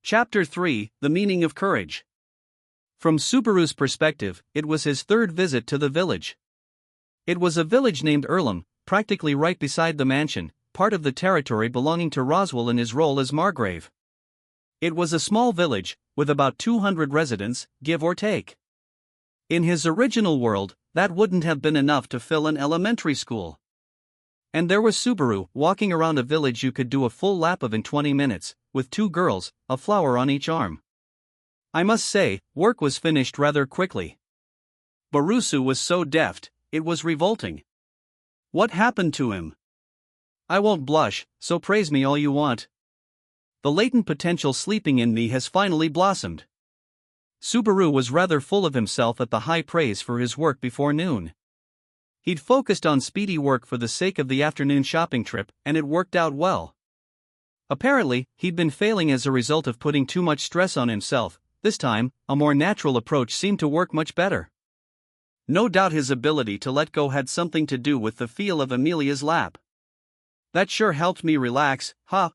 Chapter 3: The Meaning of Courage. From Subaru's perspective, it was his third visit to the village. It was a village named Erlam, practically right beside the mansion, part of the territory belonging to Roswell in his role as Margrave. It was a small village, with about 200 residents, give or take. In his original world, that wouldn't have been enough to fill an elementary school. And there was Subaru, walking around a village you could do a full lap of in 20 minutes, with 2 girls, a flower on each arm. I must say, work was finished rather quickly. Barusu was so deft, it was revolting. What happened to him? I won't blush, so praise me all you want. The latent potential sleeping in me has finally blossomed. Subaru was rather full of himself at the high praise for his work before noon. He'd focused on speedy work for the sake of the afternoon shopping trip, and it worked out well. Apparently, he'd been failing as a result of putting too much stress on himself. This time, a more natural approach seemed to work much better. No doubt his ability to let go had something to do with the feel of Amelia's lap. That sure helped me relax, huh?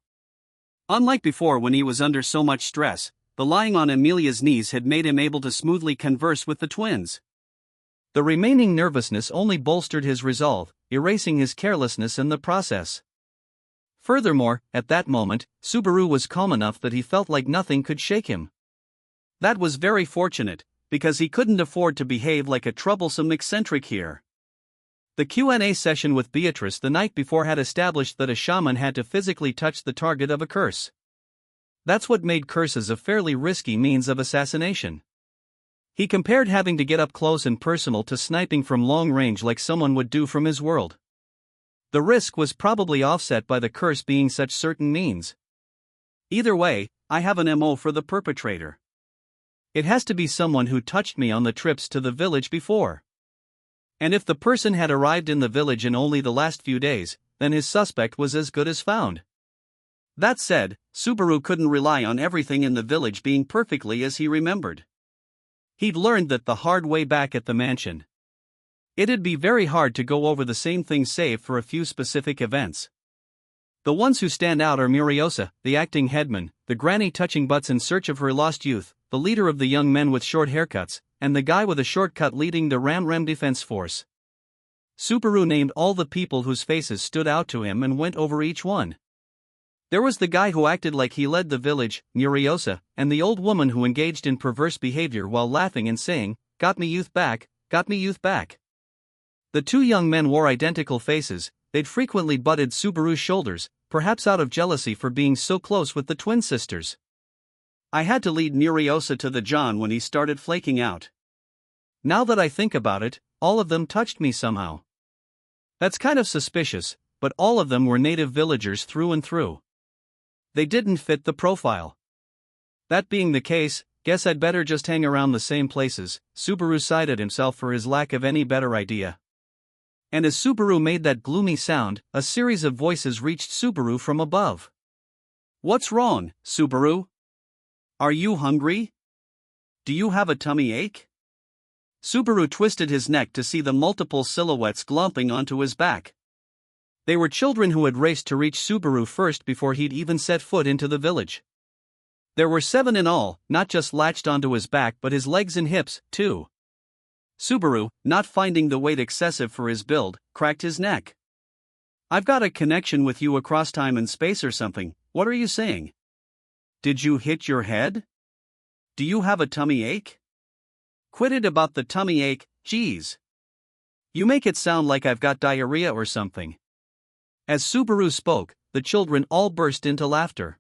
Unlike before when he was under so much stress, the lying on Amelia's knees had made him able to smoothly converse with the twins. The remaining nervousness only bolstered his resolve, erasing his carelessness in the process. Furthermore, at that moment, Subaru was calm enough that he felt like nothing could shake him. That was very fortunate, because he couldn't afford to behave like a troublesome eccentric here. The Q&A session with Beatrice the night before had established that a shaman had to physically touch the target of a curse. That's what made curses a fairly risky means of assassination. He compared having to get up close and personal to sniping from long range like someone would do from his world. The risk was probably offset by the curse being such certain means. Either way, I have an MO for the perpetrator. It has to be someone who touched me on the trips to the village before. And if the person had arrived in the village in only the last few days, then his suspect was as good as found. That said, Subaru couldn't rely on everything in the village being perfectly as he remembered. He'd learned that the hard way back at the mansion. It'd be very hard to go over the same things save for a few specific events. The ones who stand out are Muriosa, the acting headman, the granny touching butts in search of her lost youth, the leader of the young men with short haircuts, and the guy with a shortcut leading the Ram Defense Force. Subaru named all the people whose faces stood out to him and went over each one. There was the guy who acted like he led the village, Muriosa, and the old woman who engaged in perverse behavior while laughing and saying, "Got me youth back, got me youth back." The 2 young men wore identical faces. They'd frequently butted Subaru's shoulders, perhaps out of jealousy for being so close with the twin sisters. I had to lead Muriosa to the John when he started flaking out. Now that I think about it, all of them touched me somehow. That's kind of suspicious, but all of them were native villagers through and through. They didn't fit the profile. That being the case, guess I'd better just hang around the same places. Subaru sighed at himself for his lack of any better idea. And as Subaru made that gloomy sound, a series of voices reached Subaru from above. "What's wrong, Subaru? Are you hungry? Do you have a tummy ache?" Subaru twisted his neck to see the multiple silhouettes glomping onto his back. They were children who had raced to reach Subaru first before he'd even set foot into the village. There were 7 in all, not just latched onto his back but his legs and hips, too. Subaru, not finding the weight excessive for his build, cracked his neck. "I've got a connection with you across time and space or something, what are you saying? Did you hit your head? Do you have a tummy ache? Quit it about the tummy ache, geez. You make it sound like I've got diarrhea or something." As Subaru spoke, the children all burst into laughter.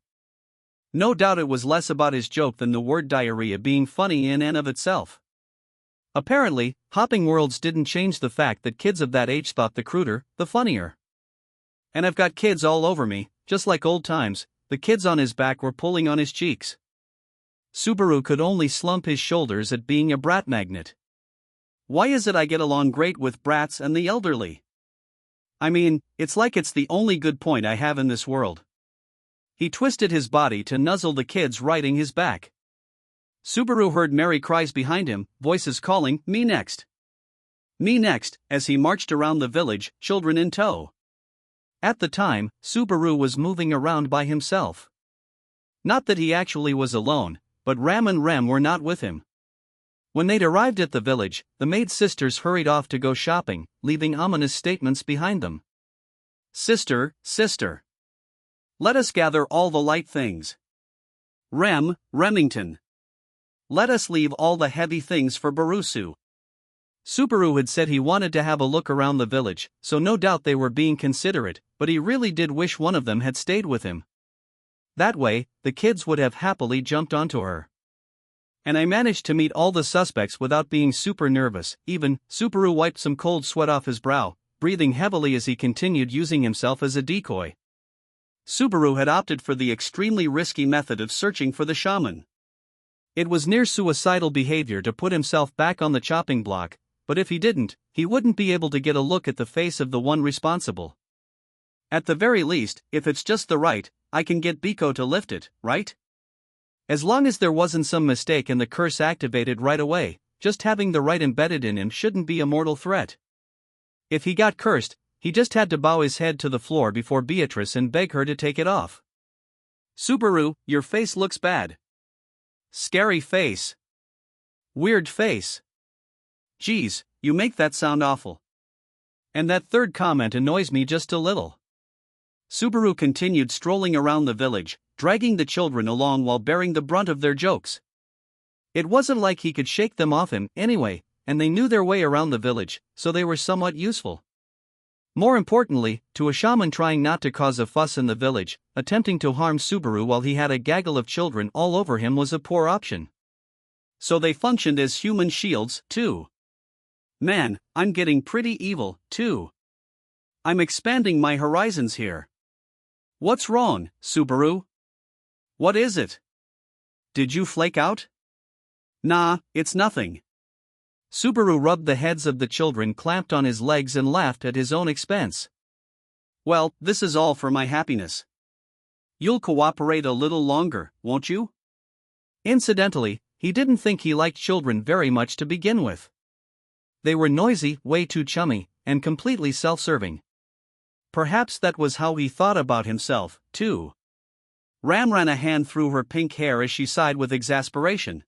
No doubt it was less about his joke than the word diarrhea being funny in and of itself. Apparently, hopping worlds didn't change the fact that kids of that age thought the cruder, the funnier. "And I've got kids all over me, just like old times." The kids on his back were pulling on his cheeks. Subaru could only slump his shoulders at being a brat magnet. Why is it I get along great with brats and the elderly? I mean, it's like it's the only good point I have in this world. He twisted his body to nuzzle the kids riding his back. Subaru heard merry cries behind him, voices calling, "Me next! Me next," as he marched around the village, children in tow. At the time, Subaru was moving around by himself. Not that he actually was alone, but Ram and Rem were not with him. When they'd arrived at the village, the maid sisters hurried off to go shopping, leaving ominous statements behind them. Sister, sister. Let us gather all the light things. Rem, Remington. Let us leave all the heavy things for Barusu. Subaru had said he wanted to have a look around the village, so no doubt they were being considerate, but he really did wish one of them had stayed with him. That way, the kids would have happily jumped onto her. And I managed to meet all the suspects without being super nervous. Even, Subaru wiped some cold sweat off his brow, breathing heavily as he continued using himself as a decoy. Subaru had opted for the extremely risky method of searching for the shaman. It was near suicidal behavior to put himself back on the chopping block, but if he didn't, he wouldn't be able to get a look at the face of the one responsible. At the very least, if it's just the right, I can get Biko to lift it, right? As long as there wasn't some mistake and the curse activated right away, just having the right embedded in him shouldn't be a mortal threat. If he got cursed, he just had to bow his head to the floor before Beatrice and beg her to take it off. Subaru, your face looks bad. Scary face. Weird face. Geez, you make that sound awful. And that third comment annoys me just a little. Subaru continued strolling around the village, dragging the children along while bearing the brunt of their jokes. It wasn't like he could shake them off him, anyway, and they knew their way around the village, so they were somewhat useful. More importantly, to a shaman trying not to cause a fuss in the village, attempting to harm Subaru while he had a gaggle of children all over him was a poor option. So they functioned as human shields, too. Man, I'm getting pretty evil, too. I'm expanding my horizons here. What's wrong, Subaru? What is it? Did you flake out? Nah, it's nothing. Subaru rubbed the heads of the children clamped on his legs and laughed at his own expense. Well, this is all for my happiness. You'll cooperate a little longer, won't you? Incidentally, he didn't think he liked children very much to begin with. They were noisy, way too chummy, and completely self-serving. Perhaps that was how he thought about himself, too. Ram ran a hand through her pink hair as she sighed with exasperation.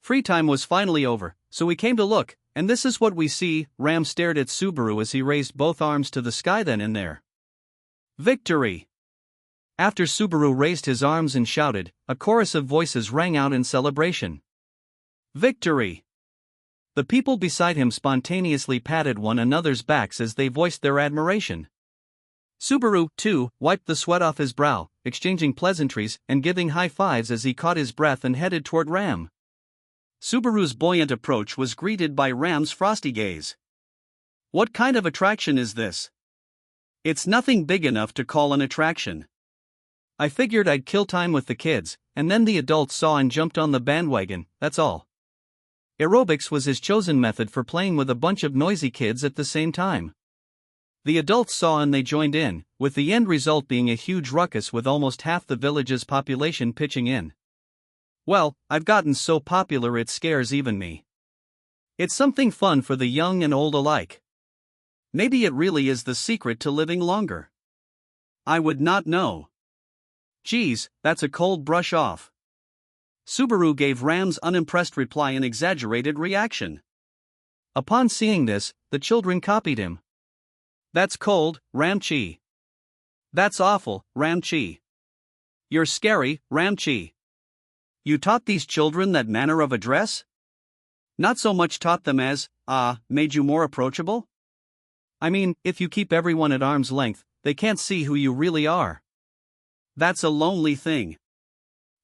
Free time was finally over, so we came to look, and this is what we see. Ram stared at Subaru as he raised both arms to the sky then and there. Victory! After Subaru raised his arms and shouted, a chorus of voices rang out in celebration. Victory! The people beside him spontaneously patted one another's backs as they voiced their admiration. Subaru, too, wiped the sweat off his brow, exchanging pleasantries and giving high fives as he caught his breath and headed toward Ram. Subaru's buoyant approach was greeted by Ram's frosty gaze. What kind of attraction is this? It's nothing big enough to call an attraction. I figured I'd kill time with the kids, and then the adults saw and jumped on the bandwagon, that's all. Aerobics was his chosen method for playing with a bunch of noisy kids at the same time. The adults saw and they joined in, with the end result being a huge ruckus with almost half the village's population pitching in. Well, I've gotten so popular it scares even me. It's something fun for the young and old alike. Maybe it really is the secret to living longer. I would not know. Geez, that's a cold brush off. Subaru gave Ram's unimpressed reply an exaggerated reaction. Upon seeing this, the children copied him. That's cold, Ramchi. That's awful, Ramchi. You're scary, Ramchi. You taught these children that manner of address? Not so much taught them as, made you more approachable? I mean, if you keep everyone at arm's length, they can't see who you really are. That's a lonely thing.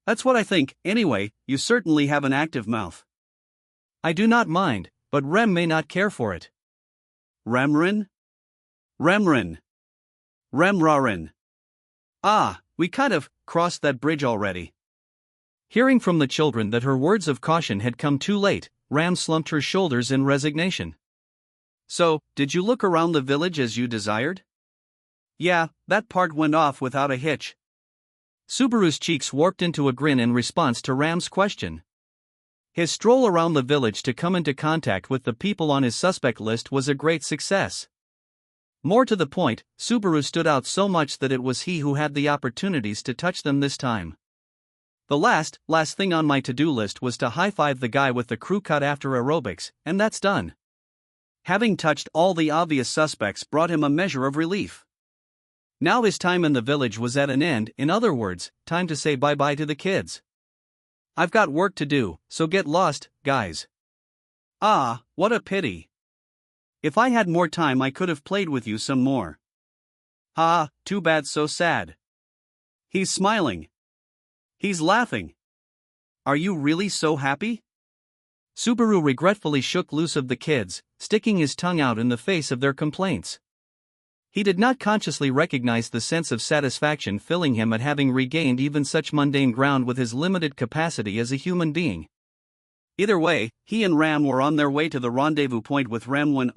That's what I think. Anyway, you certainly have an active mouth. I do not mind, but Rem may not care for it. Remrin? Remrin. Remrarin. We kind of crossed that bridge already. Hearing from the children that her words of caution had come too late, Ram slumped her shoulders in resignation. So, did you look around the village as you desired? Yeah, that part went off without a hitch. Subaru's cheeks warped into a grin in response to Ram's question. His stroll around the village to come into contact with the people on his suspect list was a great success. More to the point, Subaru stood out so much that it was he who had the opportunities to touch them this time. The last thing on my to-do list was to high-five the guy with the crew cut after aerobics, and that's done. Having touched all the obvious suspects brought him a measure of relief. Now his time in the village was at an end, in other words, time to say bye-bye to the kids. I've got work to do, so get lost, guys. Ah, what a pity. If I had more time I could have played with you some more. Ah, too bad, so sad. He's smiling. He's laughing. Are you really so happy? Subaru regretfully shook loose of the kids, sticking his tongue out in the face of their complaints. He did not consciously recognize the sense of satisfaction filling him at having regained even such mundane ground with his limited capacity as a human being. Either way, he and Ram were on their way to the rendezvous point with Ram when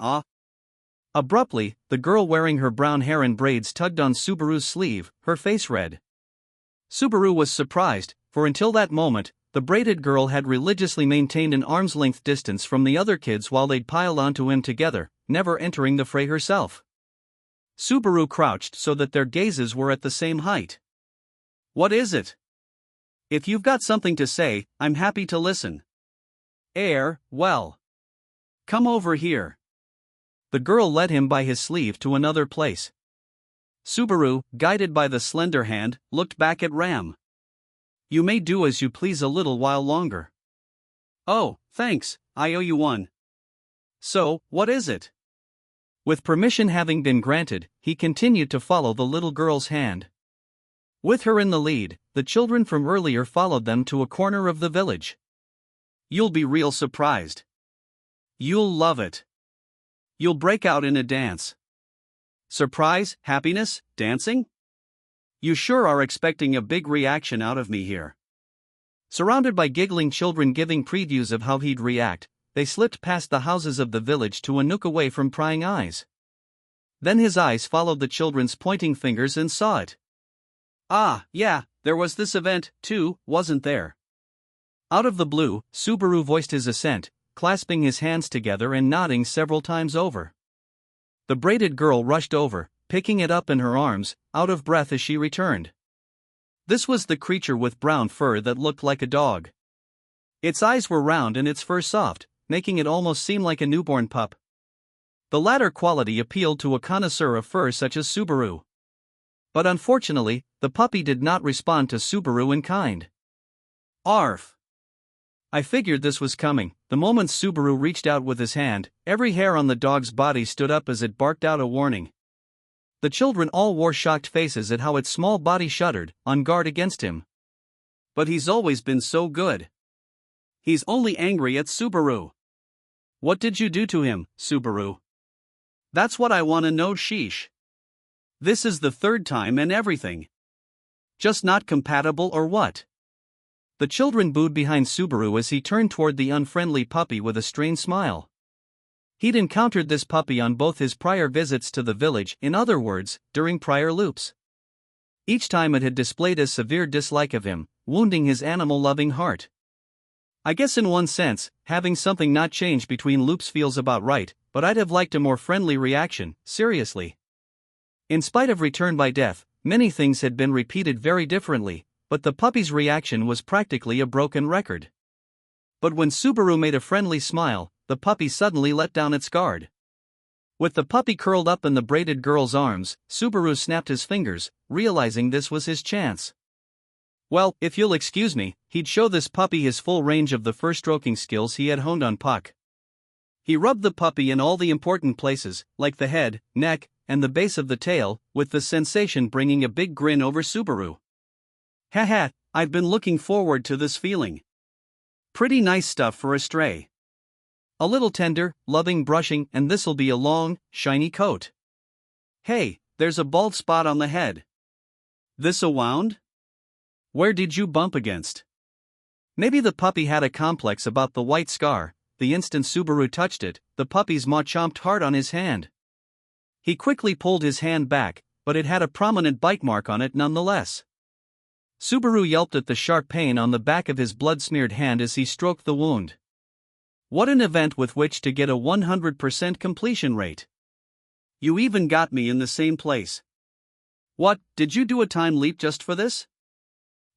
abruptly, the girl wearing her brown hair in braids tugged on Subaru's sleeve, her face red. Subaru was surprised, for until that moment, the braided girl had religiously maintained an arm's-length distance from the other kids while they'd piled onto him together, never entering the fray herself. Subaru crouched so that their gazes were at the same height. What is it? If you've got something to say, I'm happy to listen. Well. Come over here. The girl led him by his sleeve to another place. Subaru, guided by the slender hand, looked back at Ram. You may do as you please a little while longer. Oh, thanks, I owe you one. So, what is it? With permission having been granted, he continued to follow the little girl's hand. With her in the lead, the children from earlier followed them to a corner of the village. You'll be real surprised. You'll love it. You'll break out in a dance. Surprise, happiness, dancing? You sure are expecting a big reaction out of me here. Surrounded by giggling children giving previews of how he'd react, they slipped past the houses of the village to a nook away from prying eyes. Then his eyes followed the children's pointing fingers and saw it. Ah, yeah, there was this event, too, wasn't there? Out of the blue, Subaru voiced his assent, clasping his hands together and nodding several times over. The braided girl rushed over, picking it up in her arms, out of breath as she returned. This was the creature with brown fur that looked like a dog. Its eyes were round and its fur soft, making it almost seem like a newborn pup. The latter quality appealed to a connoisseur of fur such as Subaru. But unfortunately, the puppy did not respond to Subaru in kind. Arf! I figured this was coming. The moment Subaru reached out with his hand, every hair on the dog's body stood up as it barked out a warning. The children all wore shocked faces at how its small body shuddered, on guard against him. But he's always been so good. He's only angry at Subaru. What did you do to him, Subaru? That's what I want to know, sheesh. This is the third time and everything. Just not compatible or what? The children booed behind Subaru as he turned toward the unfriendly puppy with a strained smile. He'd encountered this puppy on both his prior visits to the village, in other words, during prior loops. Each time it had displayed a severe dislike of him, wounding his animal-loving heart. I guess in one sense, having something not change between loops feels about right, but I'd have liked a more friendly reaction, seriously. In spite of return by death, many things had been repeated very differently, but the puppy's reaction was practically a broken record. But when Subaru made a friendly smile, the puppy suddenly let down its guard. With the puppy curled up in the braided girl's arms, Subaru snapped his fingers, realizing this was his chance. Well, if you'll excuse me, he'd show this puppy his full range of the fur-stroking skills he had honed on Puck. He rubbed the puppy in all the important places, like the head, neck, and the base of the tail, with the sensation bringing a big grin over Subaru. Haha, I've been looking forward to this feeling. Pretty nice stuff for a stray. A little tender, loving brushing, and this'll be a long, shiny coat. Hey, there's a bald spot on the head. This a wound? Where did you bump against? Maybe the puppy had a complex about the white scar. The instant Subaru touched it, the puppy's maw chomped hard on his hand. He quickly pulled his hand back, but it had a prominent bite mark on it nonetheless. Subaru yelped at the sharp pain on the back of his blood-smeared hand as he stroked the wound. What an event with which to get a 100% completion rate. You even got me in the same place. What, did you do a time leap just for this?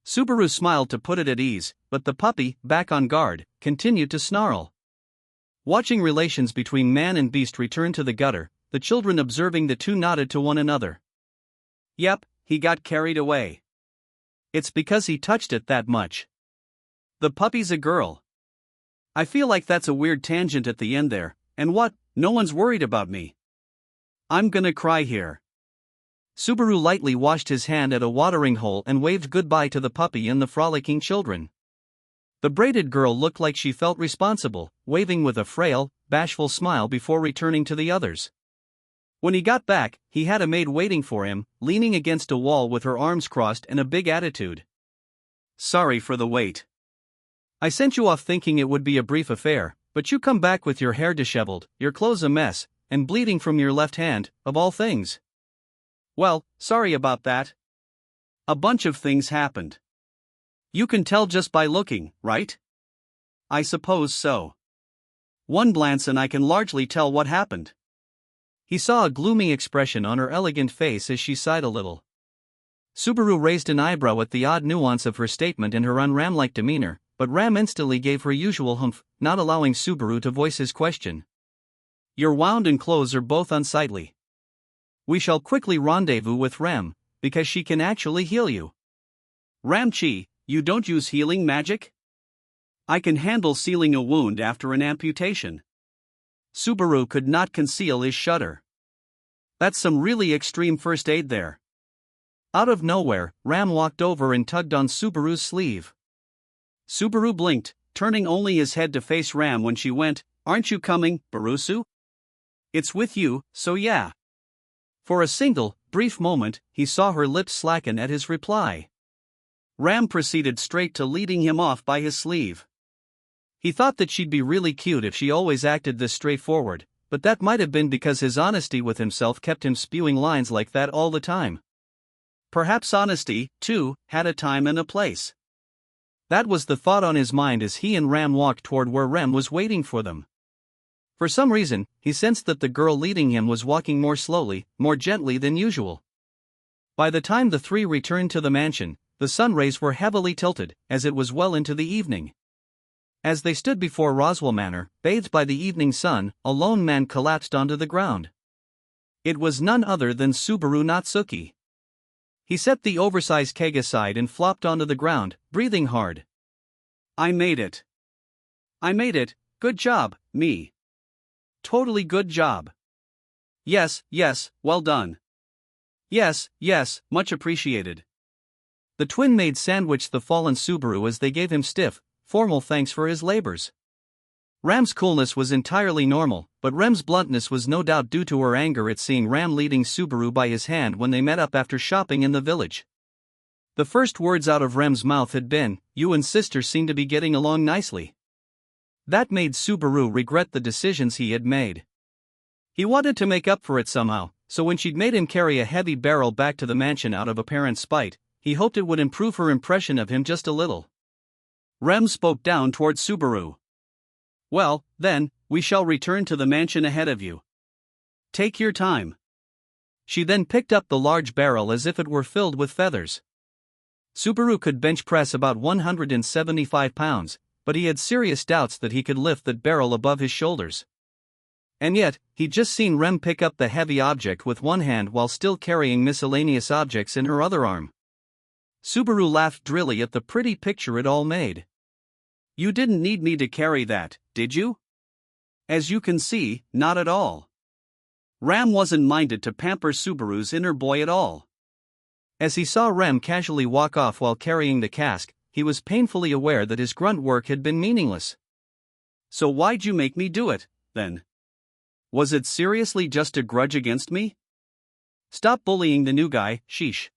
Subaru smiled to put it at ease, but the puppy, back on guard, continued to snarl. Watching relations between man and beast return to the gutter, the children observing the two nodded to one another. Yep, he got carried away. It's because he touched it that much. The puppy's a girl. I feel like that's a weird tangent at the end there, and what, no one's worried about me. I'm gonna cry here. Subaru lightly washed his hand at a watering hole and waved goodbye to the puppy and the frolicking children. The braided girl looked like she felt responsible, waving with a frail, bashful smile before returning to the others. When he got back, he had a maid waiting for him, leaning against a wall with her arms crossed and a big attitude. Sorry for the wait. I sent you off thinking it would be a brief affair, but you come back with your hair disheveled, your clothes a mess, and bleeding from your left hand, of all things. Well, sorry about that. A bunch of things happened. You can tell just by looking, right? I suppose so. One glance and I can largely tell what happened. He saw a gloomy expression on her elegant face as she sighed a little. Subaru raised an eyebrow at the odd nuance of her statement and her un-Ram-like demeanor, but Ram instantly gave her usual humph, not allowing Subaru to voice his question. Your wound and clothes are both unsightly. We shall quickly rendezvous with Ram, because she can actually heal you. Ram-chi, you don't use healing magic? I can handle sealing a wound after an amputation. Subaru could not conceal his shudder. That's some really extreme first aid there. Out of nowhere, Ram walked over and tugged on Subaru's sleeve. Subaru blinked, turning only his head to face Ram when she went, Aren't you coming, Barusu? It's with you, so yeah. For a single, brief moment, he saw her lips slacken at his reply. Ram proceeded straight to leading him off by his sleeve. He thought that she'd be really cute if she always acted this straightforward, but that might have been because his honesty with himself kept him spewing lines like that all the time. Perhaps honesty, too, had a time and a place. That was the thought on his mind as he and Ram walked toward where Rem was waiting for them. For some reason, he sensed that the girl leading him was walking more slowly, more gently than usual. By the time the three returned to the mansion, the sun rays were heavily tilted, as it was well into the evening. As they stood before Roswell Manor, bathed by the evening sun, a lone man collapsed onto the ground. It was none other than Subaru Natsuki. He set the oversized keg aside and flopped onto the ground, breathing hard. I made it. I made it, good job, me. Totally good job. Yes, well done. Yes, much appreciated. The twin maids sandwiched the fallen Subaru as they gave him stiff, formal thanks for his labors. Ram's coolness was entirely normal, but Rem's bluntness was no doubt due to her anger at seeing Ram leading Subaru by his hand when they met up after shopping in the village. The first words out of Rem's mouth had been, "You and sister seem to be getting along nicely." That made Subaru regret the decisions he had made. He wanted to make up for it somehow, so when she'd made him carry a heavy barrel back to the mansion out of apparent spite, he hoped it would improve her impression of him just a little. Rem spoke down toward Subaru. Well, then, we shall return to the mansion ahead of you. Take your time. She then picked up the large barrel as if it were filled with feathers. Subaru could bench press about 175 pounds, but he had serious doubts that he could lift that barrel above his shoulders. And yet, he'd just seen Rem pick up the heavy object with one hand while still carrying miscellaneous objects in her other arm. Subaru laughed drily at the pretty picture it all made. You didn't need me to carry that, did you? As you can see, not at all. Ram wasn't minded to pamper Subaru's inner boy at all. As he saw Rem casually walk off while carrying the cask, he was painfully aware that his grunt work had been meaningless. So why'd you make me do it, then? Was it seriously just a grudge against me? Stop bullying the new guy, sheesh.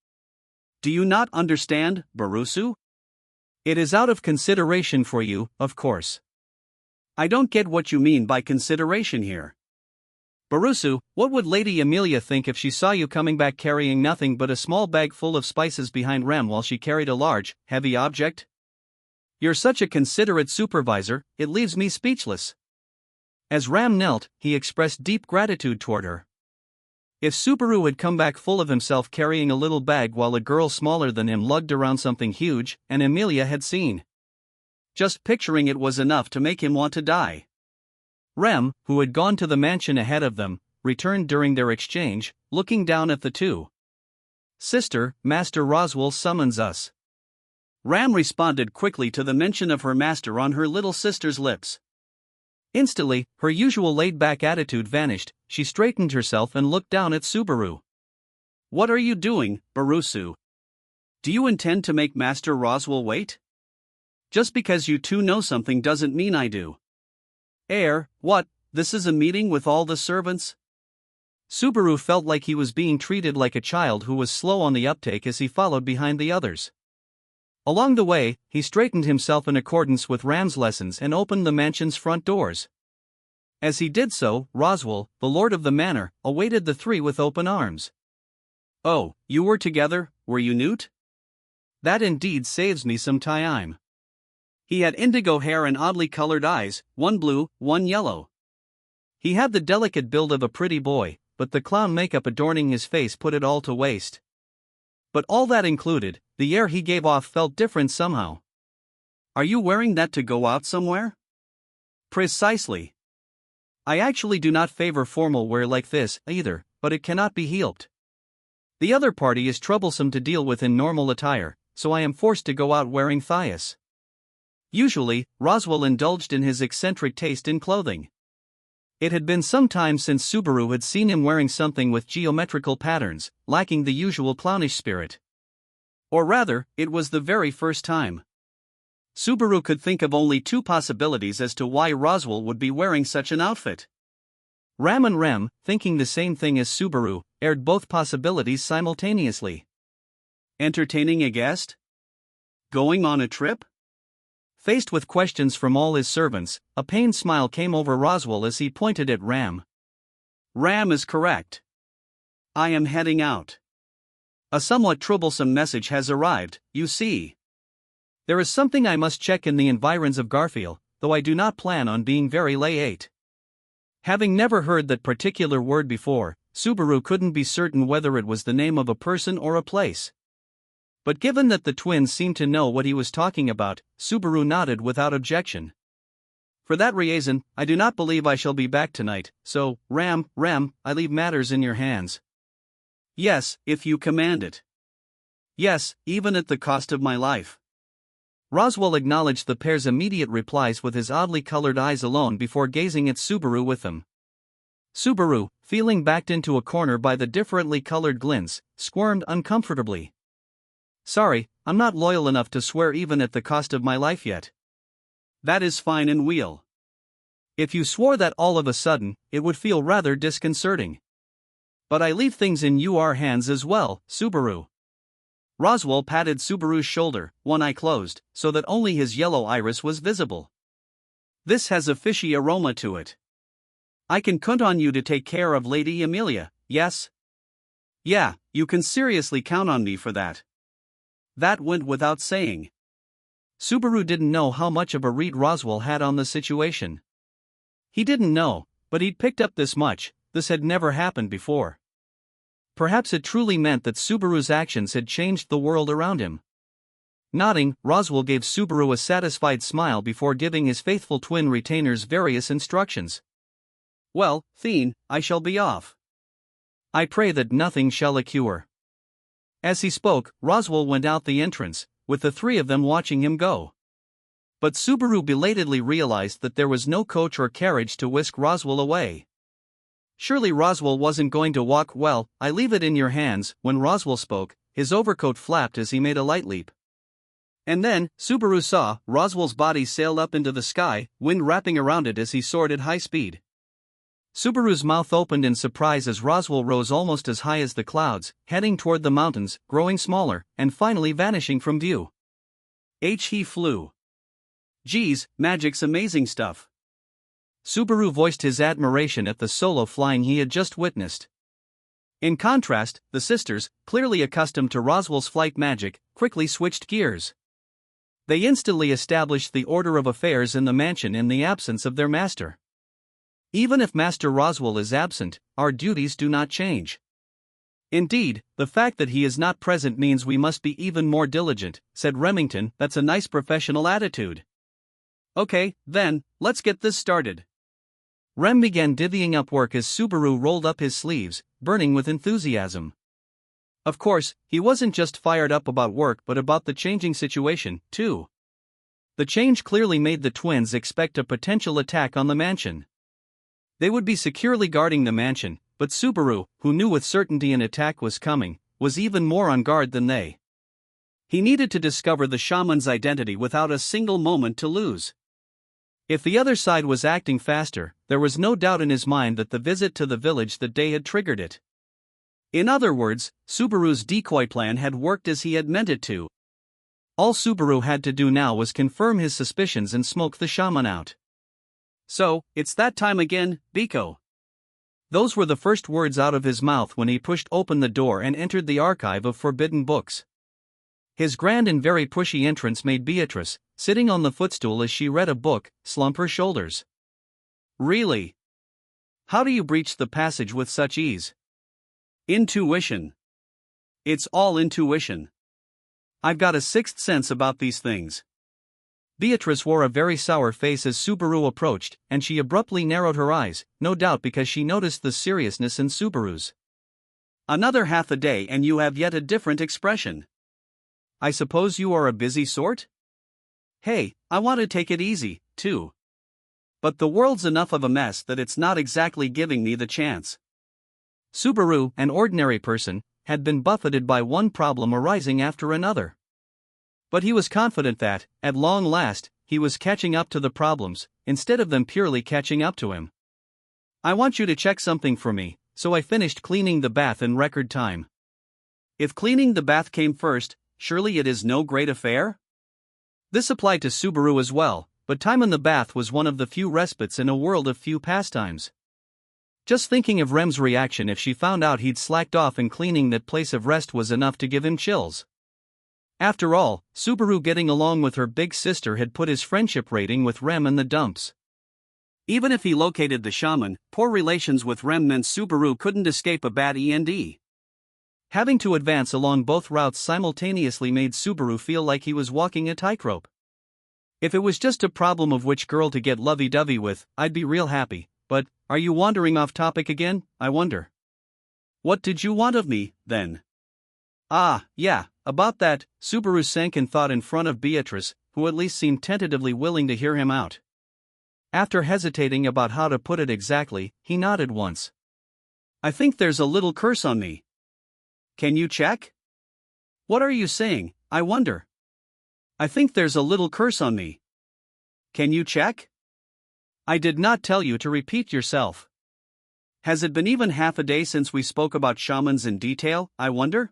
Do you not understand, Barusu? It is out of consideration for you, of course. I don't get what you mean by consideration here. Barusu, what would Lady Amelia think if she saw you coming back carrying nothing but a small bag full of spices behind Rem while she carried a large, heavy object? You're such a considerate supervisor, it leaves me speechless. As Ram knelt, he expressed deep gratitude toward her. If Subaru had come back full of himself carrying a little bag while a girl smaller than him lugged around something huge, and Emilia had seen. Just picturing it was enough to make him want to die. Rem, who had gone to the mansion ahead of them, returned during their exchange, looking down at the two. "Sister, Master Roswell summons us." Ram responded quickly to the mention of her master on her little sister's lips. Instantly, her usual laid-back attitude vanished. She straightened herself and looked down at Subaru. "What are you doing, Barusu? Do you intend to make Master Roswell wait? Just because you two know something doesn't mean I do." What, this is a meeting with all the servants?" Subaru felt like he was being treated like a child who was slow on the uptake as he followed behind the others. Along the way, he straightened himself in accordance with Ram's lessons and opened the mansion's front doors. As he did so, Roswell, the lord of the manor, awaited the three with open arms. "Oh, you were together, were you, Newt? That indeed saves me some time." He had indigo hair and oddly colored eyes, one blue, one yellow. He had the delicate build of a pretty boy, but the clown makeup adorning his face put it all to waste. But all that included, the air he gave off felt different somehow. "Are you wearing that to go out somewhere?" "Precisely. I actually do not favor formal wear like this, either, but it cannot be helped. The other party is troublesome to deal with in normal attire, so I am forced to go out wearing thias." Usually, Roswell indulged in his eccentric taste in clothing. It had been some time since Subaru had seen him wearing something with geometrical patterns, lacking the usual clownish spirit. Or rather, it was the very first time. Subaru could think of only two possibilities as to why Roswell would be wearing such an outfit. Ram and Rem, thinking the same thing as Subaru, aired both possibilities simultaneously. Entertaining a guest? Going on a trip? Faced with questions from all his servants, a pained smile came over Roswell as he pointed at Ram. "Ram is correct. I am heading out. A somewhat troublesome message has arrived, you see. There is something I must check in the environs of Garfield, though I do not plan on being very late." Having never heard that particular word before, Subaru couldn't be certain whether it was the name of a person or a place. But given that the twins seemed to know what he was talking about, Subaru nodded without objection. "For that reason, I do not believe I shall be back tonight, so, Ram, I leave matters in your hands." "Yes, if you command it." "Yes, even at the cost of my life." Roswell acknowledged the pair's immediate replies with his oddly colored eyes alone before gazing at Subaru with them. Subaru, feeling backed into a corner by the differently colored glints, squirmed uncomfortably. "Sorry, I'm not loyal enough to swear even at the cost of my life yet." "That is fine and we'll. If you swore that all of a sudden, it would feel rather disconcerting. But I leave things in your hands as well, Subaru." Roswell patted Subaru's shoulder, one eye closed, so that only his yellow iris was visible. "This has a fishy aroma to it. I can count on you to take care of Lady Emilia, yes?" "Yeah, you can seriously count on me for that." That went without saying. Subaru didn't know how much of a read Roswell had on the situation. He didn't know, but he'd picked up this much: this had never happened before. Perhaps it truly meant that Subaru's actions had changed the world around him. Nodding, Roswell gave Subaru a satisfied smile before giving his faithful twin retainers various instructions. "Well, Theen, I shall be off. I pray that nothing shall occur." As he spoke, Roswell went out the entrance, with the three of them watching him go. But Subaru belatedly realized that there was no coach or carriage to whisk Roswell away. Surely Roswell wasn't going to walk. "Well, I leave it in your hands." When Roswell spoke, his overcoat flapped as he made a light leap. And then, Subaru saw Roswell's body sail up into the sky, wind wrapping around it as he soared at high speed. Subaru's mouth opened in surprise as Roswell rose almost as high as the clouds, heading toward the mountains, growing smaller, and finally vanishing from view. He flew. "Geez, magic's amazing stuff." Subaru voiced his admiration at the solo flying he had just witnessed. In contrast, the sisters, clearly accustomed to Roswell's flight magic, quickly switched gears. They instantly established the order of affairs in the mansion in the absence of their master. "Even if Master Roswell is absent, our duties do not change." Indeed, the fact that he is not present means we must be even more diligent, said Remington. That's a nice professional attitude. Okay, then, let's get this started. Rem began divvying up work as Subaru rolled up his sleeves, burning with enthusiasm. Of course, he wasn't just fired up about work but about the changing situation, too. The change clearly made the twins expect a potential attack on the mansion. They would be securely guarding the mansion, but Subaru, who knew with certainty an attack was coming, was even more on guard than they. He needed to discover the shaman's identity without a single moment to lose. If the other side was acting faster, there was no doubt in his mind that the visit to the village that day had triggered it. In other words, Subaru's decoy plan had worked as he had meant it to. All Subaru had to do now was confirm his suspicions and smoke the shaman out. So, it's that time again, Biko. Those were the first words out of his mouth when he pushed open the door and entered the archive of forbidden books. His grand and very pushy entrance made Beatrice, sitting on the footstool as she read a book, slump her shoulders. Really? How do you breach the passage with such ease? Intuition. It's all intuition. I've got a sixth sense about these things. Beatrice wore a very sour face as Subaru approached, and she abruptly narrowed her eyes, no doubt because she noticed the seriousness in Subaru's. Another half a day and you have yet a different expression. I suppose you are a busy sort? Hey, I want to take it easy, too. But the world's enough of a mess that it's not exactly giving me the chance. Subaru, an ordinary person, had been buffeted by one problem arising after another. But he was confident that, at long last, he was catching up to the problems, instead of them purely catching up to him. I want you to check something for me, so I finished cleaning the bath in record time. If cleaning the bath came first, surely it is no great affair? This applied to Subaru as well, but time in the bath was one of the few respites in a world of few pastimes. Just thinking of Rem's reaction if she found out he'd slacked off in cleaning that place of rest was enough to give him chills. After all, Subaru getting along with her big sister had put his friendship rating with Rem in the dumps. Even if he located the shaman, poor relations with Rem meant Subaru couldn't escape a bad END. Having to advance along both routes simultaneously made Subaru feel like he was walking a tightrope. If it was just a problem of which girl to get lovey-dovey with, I'd be real happy, but, are you wandering off topic again, I wonder? What did you want of me, then? Ah, yeah, about that, Subaru sank in thought in front of Beatrice, who at least seemed tentatively willing to hear him out. After hesitating about how to put it exactly, he nodded once. I think there's a little curse on me. Can you check? What are you saying, I wonder? I think there's a little curse on me. Can you check? I did not tell you to repeat yourself. Has it been even half a day since we spoke about shamans in detail, I wonder?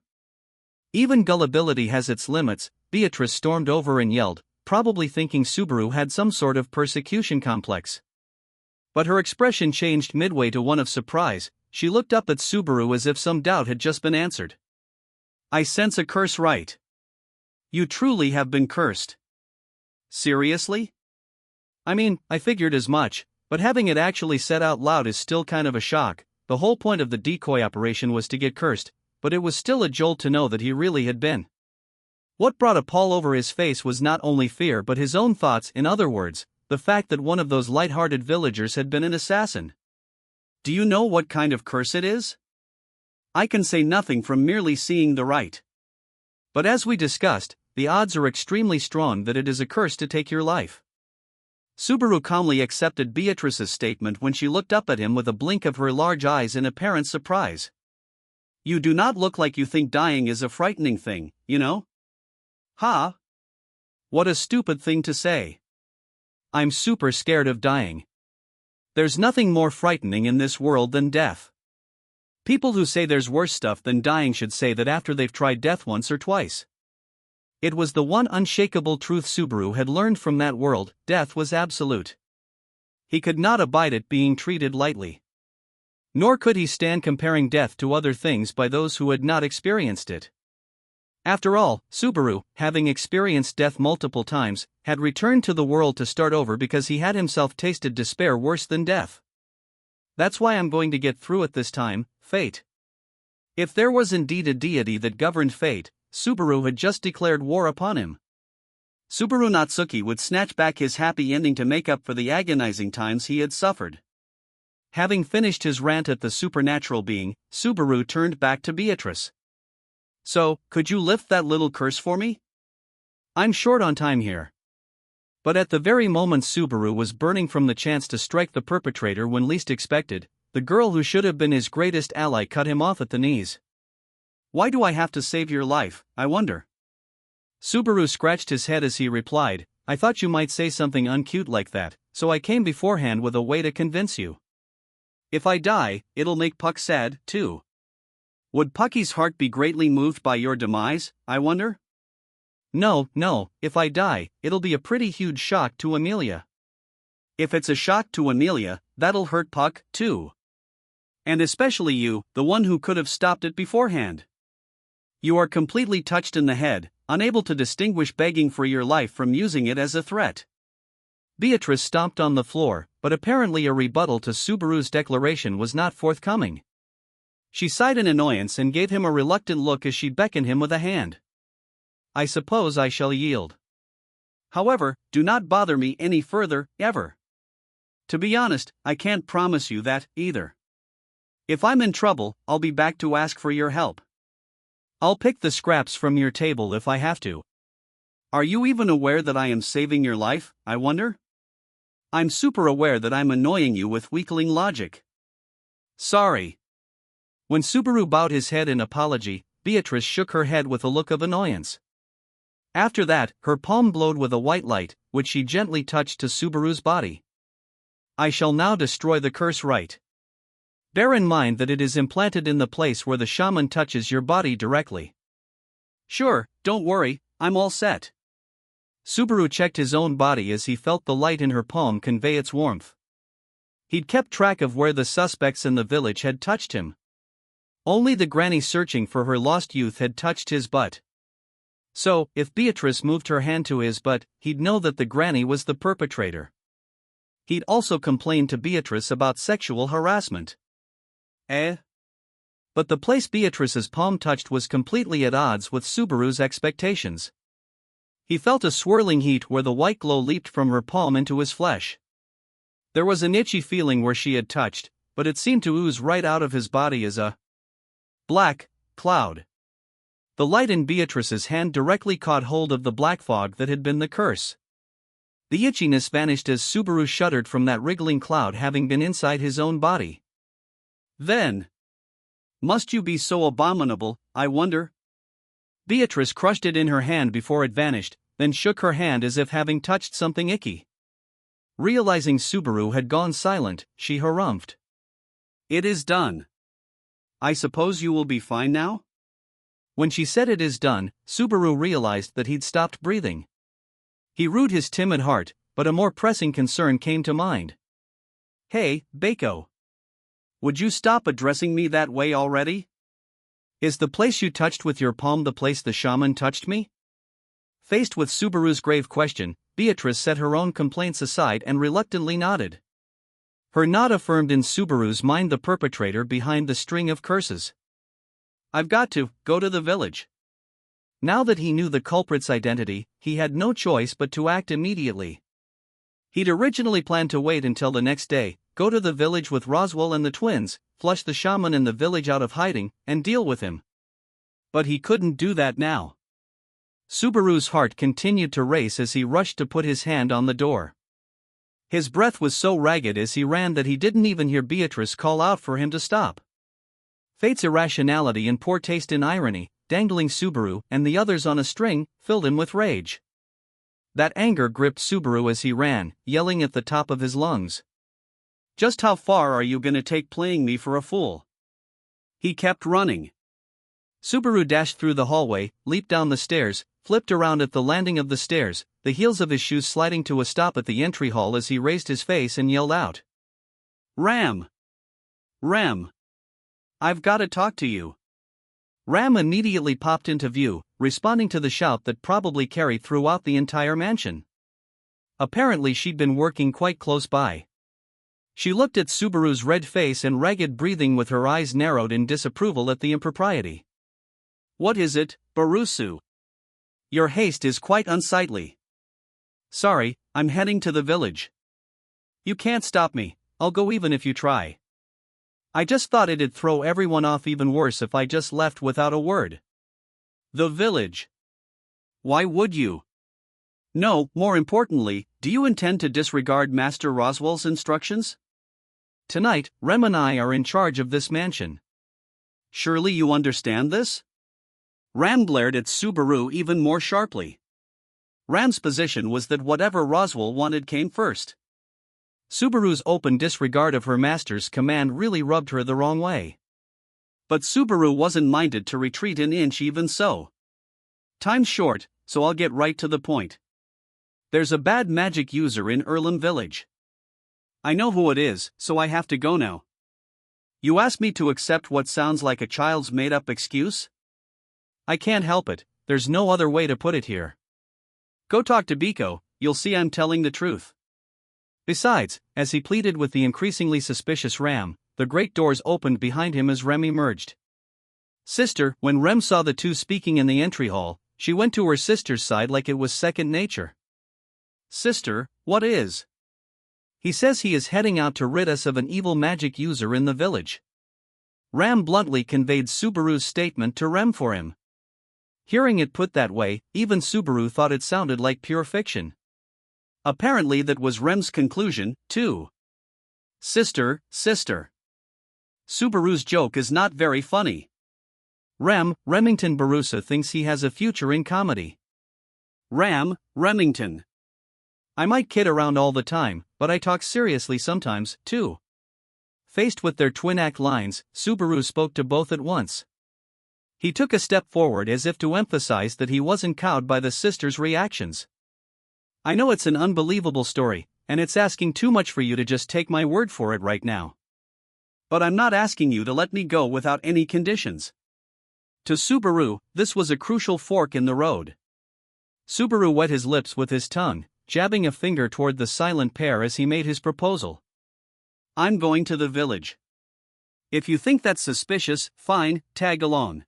Even gullibility has its limits, Beatrice stormed over and yelled, probably thinking Subaru had some sort of persecution complex. But her expression changed midway to one of surprise. She looked up at Subaru as if some doubt had just been answered. I sense a curse, right? You truly have been cursed. Seriously? I mean, I figured as much, but having it actually said out loud is still kind of a shock. The whole point of the decoy operation was to get cursed, but it was still a jolt to know that he really had been. What brought a pall over his face was not only fear but his own thoughts, in other words, the fact that one of those light-hearted villagers had been an assassin. Do you know what kind of curse it is? I can say nothing from merely seeing the rite. But as we discussed, the odds are extremely strong that it is a curse to take your life. Subaru calmly accepted Beatrice's statement when she looked up at him with a blink of her large eyes in apparent surprise. You do not look like you think dying is a frightening thing, you know? Ha! What a stupid thing to say. I'm super scared of dying. There's nothing more frightening in this world than death. People who say there's worse stuff than dying should say that after they've tried death once or twice. It was the one unshakable truth Subaru had learned from that world: death was absolute. He could not abide it being treated lightly. Nor could he stand comparing death to other things by those who had not experienced it. After all, Subaru, having experienced death multiple times, had returned to the world to start over because he had himself tasted despair worse than death. That's why I'm going to get through it this time, fate. If there was indeed a deity that governed fate, Subaru had just declared war upon him. Subaru Natsuki would snatch back his happy ending to make up for the agonizing times he had suffered. Having finished his rant at the supernatural being, Subaru turned back to Beatrice. So, could you lift that little curse for me? I'm short on time here. But at the very moment Subaru was burning from the chance to strike the perpetrator when least expected, the girl who should have been his greatest ally cut him off at the knees. Why do I have to save your life, I wonder? Subaru scratched his head as he replied, I thought you might say something uncute like that, so I came beforehand with a way to convince you. If I die, it'll make Puck sad, too. Would Pucky's heart be greatly moved by your demise, I wonder? No, if I die, it'll be a pretty huge shock to Amelia. If it's a shock to Amelia, that'll hurt Puck, too. And especially you, the one who could have stopped it beforehand. You are completely touched in the head, unable to distinguish begging for your life from using it as a threat. Beatrice stomped on the floor, but apparently a rebuttal to Subaru's declaration was not forthcoming. She sighed in annoyance and gave him a reluctant look as she beckoned him with a hand. I suppose I shall yield. However, do not bother me any further, ever. To be honest, I can't promise you that, either. If I'm in trouble, I'll be back to ask for your help. I'll pick the scraps from your table if I have to. Are you even aware that I am saving your life, I wonder? I'm super aware that I'm annoying you with weakling logic. Sorry. When Subaru bowed his head in apology, Beatrice shook her head with a look of annoyance. After that, her palm glowed with a white light, which she gently touched to Subaru's body. I shall now destroy the curse right. Bear in mind that it is implanted in the place where the shaman touches your body directly. Sure, don't worry, I'm all set. Subaru checked his own body as he felt the light in her palm convey its warmth. He'd kept track of where the suspects in the village had touched him. Only the granny searching for her lost youth had touched his butt. So, if Beatrice moved her hand to his butt, he'd know that the granny was the perpetrator. He'd also complained to Beatrice about sexual harassment. But the place Beatrice's palm touched was completely at odds with Subaru's expectations. He felt a swirling heat where the white glow leaped from her palm into his flesh. There was an itchy feeling where she had touched, but it seemed to ooze right out of his body as a black cloud. The light in Beatrice's hand directly caught hold of the black fog that had been the curse. The itchiness vanished as Subaru shuddered from that wriggling cloud having been inside his own body. Then, must you be so abominable, I wonder? Beatrice crushed it in her hand before it vanished, then shook her hand as if having touched something icky. Realizing Subaru had gone silent, she harumphed. It is done. I suppose you will be fine now? When she said it is done, Subaru realized that he'd stopped breathing. He rued his timid heart, but a more pressing concern came to mind. Hey, Bako. Would you stop addressing me that way already? Is the place you touched with your palm the place the shaman touched me? Faced with Subaru's grave question, Beatrice set her own complaints aside and reluctantly nodded. Her nod affirmed in Subaru's mind the perpetrator behind the string of curses. I've got to go to the village. Now that he knew the culprit's identity, he had no choice but to act immediately. He'd originally planned to wait until the next day, go to the village with Roswell and the twins, flush the shaman in the village out of hiding, and deal with him. But he couldn't do that now. Subaru's heart continued to race as he rushed to put his hand on the door. His breath was so ragged as he ran that he didn't even hear Beatrice call out for him to stop. Fate's irrationality and poor taste in irony, dangling Subaru and the others on a string, filled him with rage. That anger gripped Subaru as he ran, yelling at the top of his lungs. Just how far are you gonna take playing me for a fool? He kept running. Subaru dashed through the hallway, leaped down the stairs, flipped around at the landing of the stairs, the heels of his shoes sliding to a stop at the entry hall as he raised his face and yelled out. Ram! Ram! I've gotta talk to you. Ram immediately popped into view, responding to the shout that probably carried throughout the entire mansion. Apparently she'd been working quite close by. She looked at Subaru's red face and ragged breathing with her eyes narrowed in disapproval at the impropriety. "What is it, Barusu? Your haste is quite unsightly." "Sorry, I'm heading to the village." "You can't stop me, I'll go even if you try. I just thought it'd throw everyone off even worse if I just left without a word." "The village? Why would you? No, more importantly, do you intend to disregard Master Roswell's instructions? Tonight, Rem and I are in charge of this mansion. Surely you understand this?" Ram glared at Subaru even more sharply. Ram's position was that whatever Roswell wanted came first. Subaru's open disregard of her master's command really rubbed her the wrong way. But Subaru wasn't minded to retreat an inch even so. "Time's short, so I'll get right to the point. There's a bad magic user in Erlem Village. I know who it is, so I have to go now." "You asked me to accept what sounds like a child's made-up excuse? I can't help it, there's no other way to put it here. Go talk to Biko, you'll see I'm telling the truth." Besides, as he pleaded with the increasingly suspicious Ram, the great doors opened behind him as Rem emerged. "Sister," when Rem saw the two speaking in the entry hall, she went to her sister's side like it was second nature. "Sister, what is?" "He says he is heading out to rid us of an evil magic user in the village." Ram bluntly conveyed Subaru's statement to Rem for him. Hearing it put that way, even Subaru thought it sounded like pure fiction. Apparently that was Rem's conclusion, too. Sister. Subaru's joke is not very funny. Remington Barusa thinks he has a future in comedy. Remington. I might kid around all the time, but I talk seriously sometimes, too. Faced with their twin-act lines, Subaru spoke to both at once. He took a step forward as if to emphasize that he wasn't cowed by the sister's reactions. "I know it's an unbelievable story, and it's asking too much for you to just take my word for it right now. But I'm not asking you to let me go without any conditions." To Subaru, this was a crucial fork in the road. Subaru wet his lips with his tongue, jabbing a finger toward the silent pair as he made his proposal. "I'm going to the village. If you think that's suspicious, fine, tag along.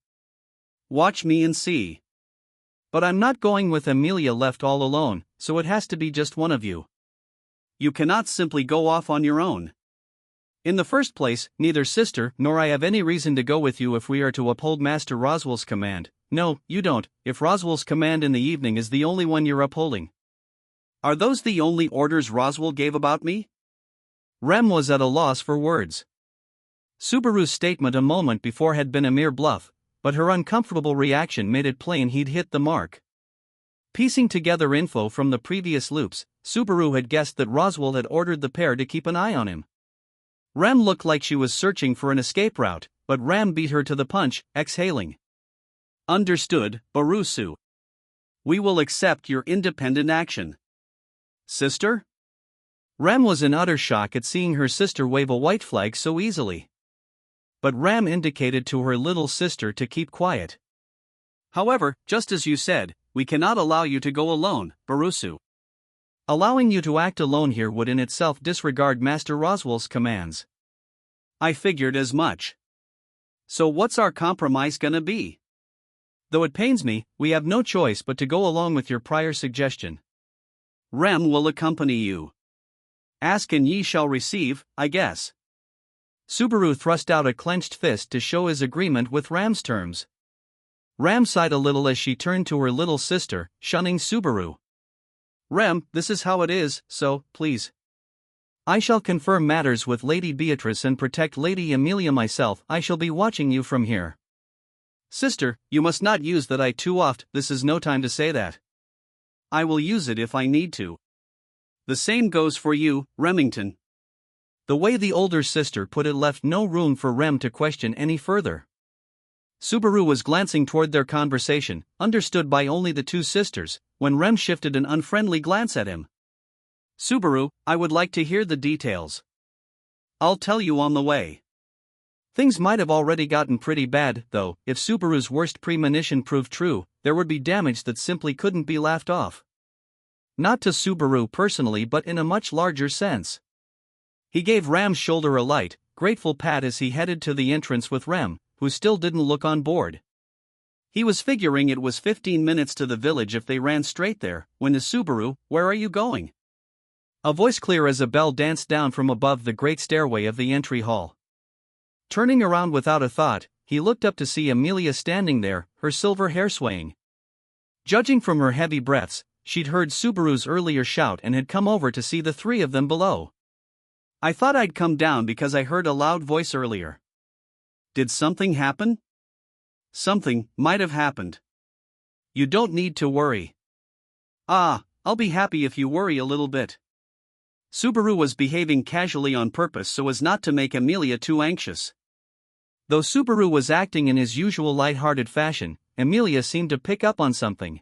Watch me and see. But I'm not going with Amelia left all alone, so it has to be just one of you. You cannot simply go off on your own. In the first place, neither sister nor I have any reason to go with you if we are to uphold Master Roswell's command. No, you don't, if Roswell's command in the evening is the only one you're upholding." "Are those the only orders Roswell gave about me?" Rem was at a loss for words. Subaru's statement a moment before had been a mere bluff, but her uncomfortable reaction made it plain he'd hit the mark. Piecing together info from the previous loops, Subaru had guessed that Roswell had ordered the pair to keep an eye on him. Rem looked like she was searching for an escape route, but Ram beat her to the punch, exhaling. "Understood, Barusu. We will accept your independent action." "Sister?" Ram was in utter shock at seeing her sister wave a white flag so easily. But Ram indicated to her little sister to keep quiet. "However, just as you said, we cannot allow you to go alone, Barusu. Allowing you to act alone here would in itself disregard Master Roswell's commands." "I figured as much. So what's our compromise gonna be?" "Though it pains me, we have no choice but to go along with your prior suggestion. Rem will accompany you. Ask and ye shall receive, I guess." Subaru thrust out a clenched fist to show his agreement with Ram's terms. Ram sighed a little as she turned to her little sister, shunning Subaru. "Rem, this is how it is, so, please. I shall confirm matters with Lady Beatrice and protect Lady Amelia myself. I shall be watching you from here." "Sister, you must not use that I too oft, this is no time to say that. I will use it if I need to. The same goes for you, Remington." The way the older sister put it left no room for Rem to question any further. Subaru was glancing toward their conversation, understood by only the two sisters, when Rem shifted an unfriendly glance at him. "Subaru, I would like to hear the details. I'll tell you on the way." Things might have already gotten pretty bad, though. If Subaru's worst premonition proved true, there would be damage that simply couldn't be laughed off. Not to Subaru personally, but in a much larger sense. He gave Rem's shoulder a light, grateful pat as he headed to the entrance with Rem, who still didn't look on board. He was figuring it was 15 minutes to the village if they ran straight there, when the Subaru, "Where are you going?" A voice clear as a bell danced down from above the great stairway of the entry hall. Turning around without a thought, he looked up to see Amelia standing there, her silver hair swaying. Judging from her heavy breaths, she'd heard Subaru's earlier shout and had come over to see the three of them below. "I thought I'd come down because I heard a loud voice earlier." "Did something happen?" "Something might have happened. You don't need to worry." "Ah, I'll be happy if you worry a little bit." Subaru was behaving casually on purpose so as not to make Amelia too anxious. Though Subaru was acting in his usual light-hearted fashion, Amelia seemed to pick up on something.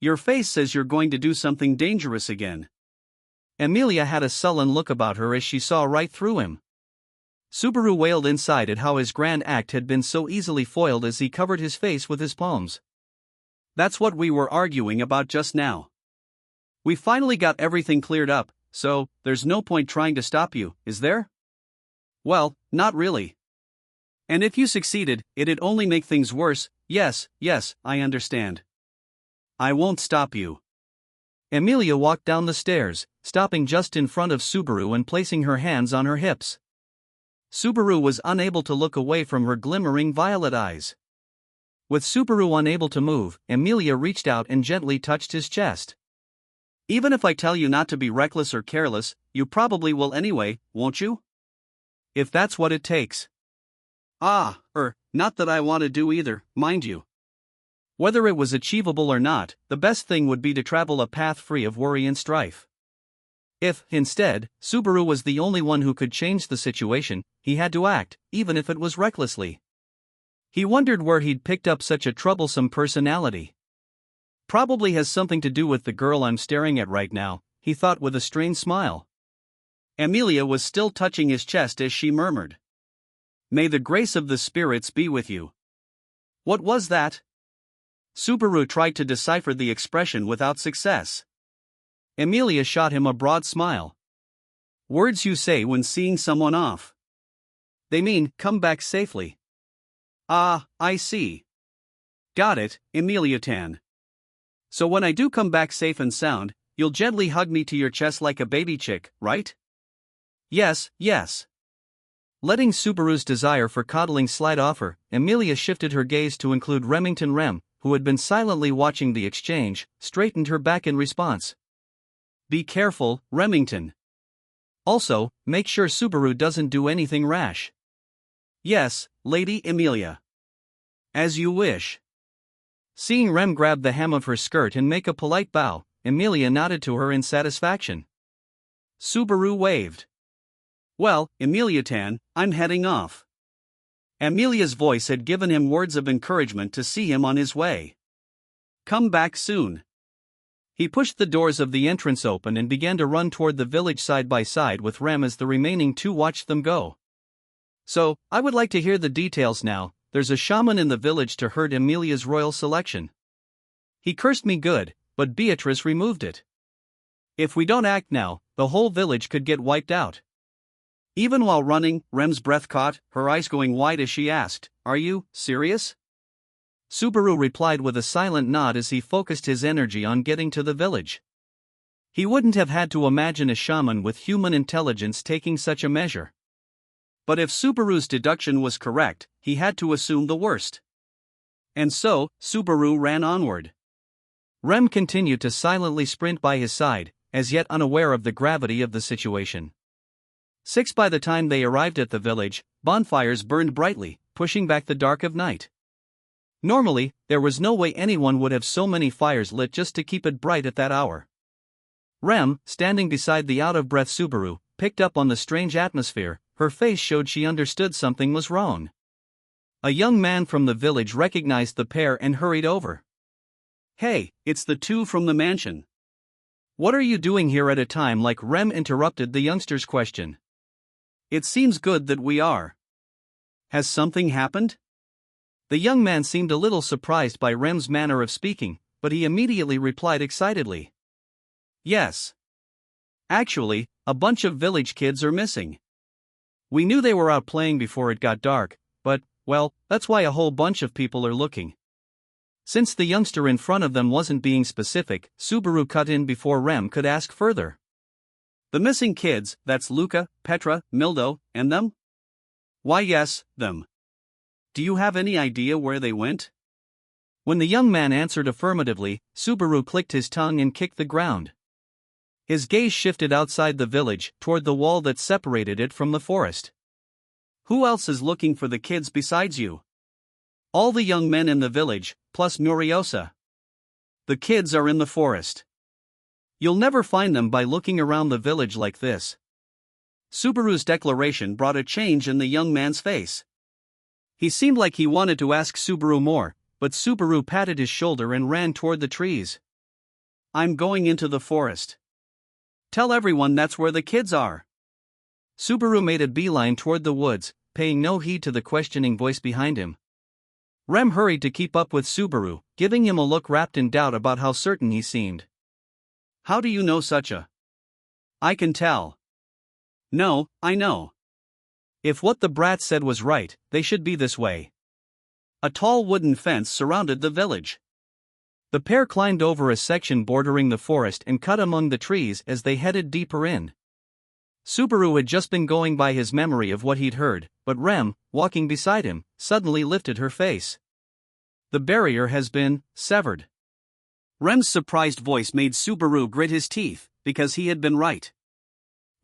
"Your face says you're going to do something dangerous again." Amelia had a sullen look about her as she saw right through him. Subaru wailed inside at how his grand act had been so easily foiled as he covered his face with his palms. "That's what we were arguing about just now. We finally got everything cleared up, so there's no point trying to stop you, is there?" "Well, not really. And if you succeeded, it'd only make things worse." Yes, I understand. I won't stop you." Amelia walked down the stairs, stopping just in front of Subaru and placing her hands on her hips. Subaru was unable to look away from her glimmering violet eyes. With Subaru unable to move, Amelia reached out and gently touched his chest. "Even if I tell you not to be reckless or careless, you probably will anyway, won't you? If that's what it takes." Not that I want to do either, mind you." Whether it was achievable or not, the best thing would be to travel a path free of worry and strife. If, instead, Subaru was the only one who could change the situation, he had to act, even if it was recklessly. He wondered where he'd picked up such a troublesome personality. "Probably has something to do with the girl I'm staring at right now," he thought with a strained smile. Amelia was still touching his chest as she murmured, "May the grace of the spirits be with you." What was that? Subaru tried to decipher the expression without success. Amelia shot him a broad smile. "Words you say when seeing someone off. They mean, come back safely." "Ah, I see. Got it, Amelia-tan. So when I do come back safe and sound, you'll gently hug me to your chest like a baby chick, right?" Yes. Letting Subaru's desire for coddling slide off her, Amelia shifted her gaze to include Remington Rem, who had been silently watching the exchange, straightened her back in response. "Be careful, Remington. Also, make sure Subaru doesn't do anything rash." "Yes, Lady Amelia. As you wish." Seeing Rem grab the hem of her skirt and make a polite bow, Amelia nodded to her in satisfaction. Subaru waved. "Well, Amelia-tan, I'm heading off." Amelia's voice had given him words of encouragement to see him on his way. "Come back soon." He pushed the doors of the entrance open and began to run toward the village side by side with Rem as the remaining two watched them go. "So, I would like to hear the details now. There's a shaman in the village to herd Amelia's royal selection. He cursed me good, but Beatrice removed it. If we don't act now, the whole village could get wiped out." Even while running, Rem's breath caught, her eyes going wide as she asked, "Are you serious?" Subaru replied with a silent nod as he focused his energy on getting to the village. He wouldn't have had to imagine a shaman with human intelligence taking such a measure. But if Subaru's deduction was correct, he had to assume the worst. And so, Subaru ran onward. Rem continued to silently sprint by his side, as yet unaware of the gravity of the situation. By the time they arrived at the village, bonfires burned brightly, pushing back the dark of night. Normally, there was no way anyone would have so many fires lit just to keep it bright at that hour. Rem, standing beside the out-of-breath Subaru, picked up on the strange atmosphere. Her face showed she understood something was wrong. A young man from the village recognized the pair and hurried over. "Hey, it's the two from the mansion. What are you doing here at a time like?" Rem interrupted the youngster's question. "It seems good that we are. Has something happened?" The young man seemed a little surprised by Rem's manner of speaking, but he immediately replied excitedly. "Yes. Actually, a bunch of village kids are missing. We knew they were out playing before it got dark, but, well, that's why a whole bunch of people are looking." Since the youngster in front of them wasn't being specific, Subaru cut in before Rem could ask further. "The missing kids, that's Luca, Petra, Mildo, and them?" "Why yes, them. Do you have any idea where they went?" When the young man answered affirmatively, Subaru clicked his tongue and kicked the ground. His gaze shifted outside the village, toward the wall that separated it from the forest. "Who else is looking for the kids besides you?" "All the young men in the village, plus Muriosa. The kids are in the forest. You'll never find them by looking around the village like this." Subaru's declaration brought a change in the young man's face. He seemed like he wanted to ask Subaru more, but Subaru patted his shoulder and ran toward the trees. "I'm going into the forest. Tell everyone that's where the kids are." Subaru made a beeline toward the woods, paying no heed to the questioning voice behind him. Rem hurried to keep up with Subaru, giving him a look wrapped in doubt about how certain he seemed. "How do you know such a?" "I can tell." "No, I know. If what the brat said was right, they should be this way." A tall wooden fence surrounded the village. The pair climbed over a section bordering the forest and cut among the trees as they headed deeper in. Subaru had just been going by his memory of what he'd heard, but Rem, walking beside him, suddenly lifted her face. "The barrier has been severed." Rem's surprised voice made Subaru grit his teeth, because he had been right.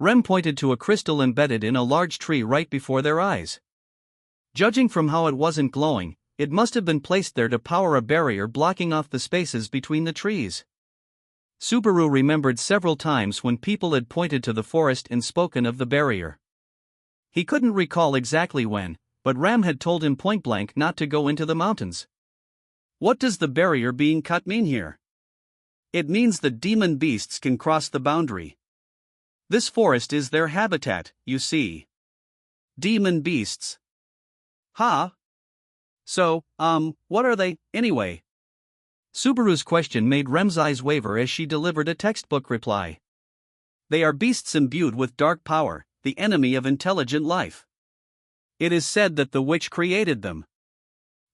Rem pointed to a crystal embedded in a large tree right before their eyes. Judging from how it wasn't glowing, it must have been placed there to power a barrier blocking off the spaces between the trees. Subaru remembered several times when people had pointed to the forest and spoken of the barrier. He couldn't recall exactly when, but Ram had told him point-blank not to go into the mountains. What does the barrier being cut mean here? It means the demon beasts can cross the boundary. This forest is their habitat, you see. Demon beasts. Huh? So, what are they, anyway? Subaru's question made Rem's eyes waver as she delivered a textbook reply. They are beasts imbued with dark power, the enemy of intelligent life. It is said that the witch created them.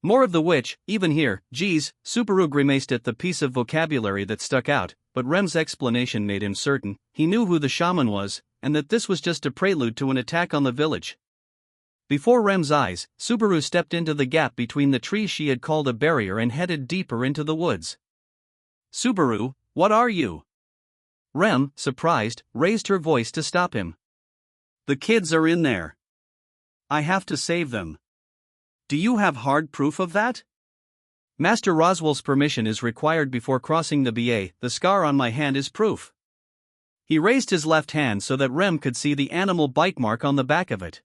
More of the witch, even here, geez, Subaru grimaced at the piece of vocabulary that stuck out, but Rem's explanation made him certain he knew who the shaman was, and that this was just a prelude to an attack on the village. Before Rem's eyes, Subaru stepped into the gap between the trees she had called a barrier and headed deeper into the woods. Subaru, what are you? Rem, surprised, raised her voice to stop him. The kids are in there. I have to save them. Do you have hard proof of that? Master Roswell's permission is required before crossing the BA. The scar on my hand is proof. He raised his left hand so that Rem could see the animal bite mark on the back of it.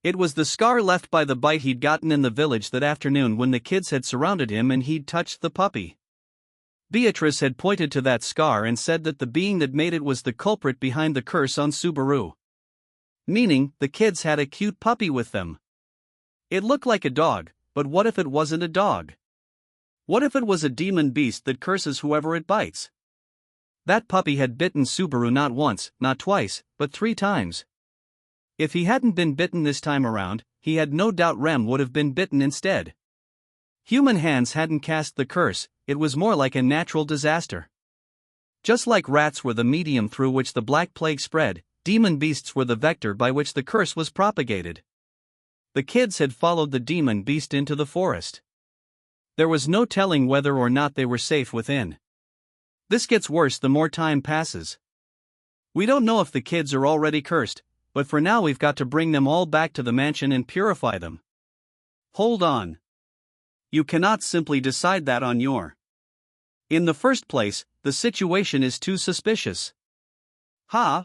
It was the scar left by the bite he'd gotten in the village that afternoon when the kids had surrounded him and he'd touched the puppy. Beatrice had pointed to that scar and said that the being that made it was the culprit behind the curse on Subaru. Meaning, the kids had a cute puppy with them. It looked like a dog, but what if it wasn't a dog? What if it was a demon beast that curses whoever it bites? That puppy had bitten Subaru not once, not twice, but 3 times. If he hadn't been bitten this time around, he had no doubt Rem would have been bitten instead. Human hands hadn't cast the curse, it was more like a natural disaster. Just like rats were the medium through which the Black Plague spread, demon beasts were the vector by which the curse was propagated. The kids had followed the demon beast into the forest. There was no telling whether or not they were safe within. This gets worse the more time passes. We don't know if the kids are already cursed, but for now we've got to bring them all back to the mansion and purify them. Hold on. You cannot simply decide that on your. In the first place, the situation is too suspicious. Huh?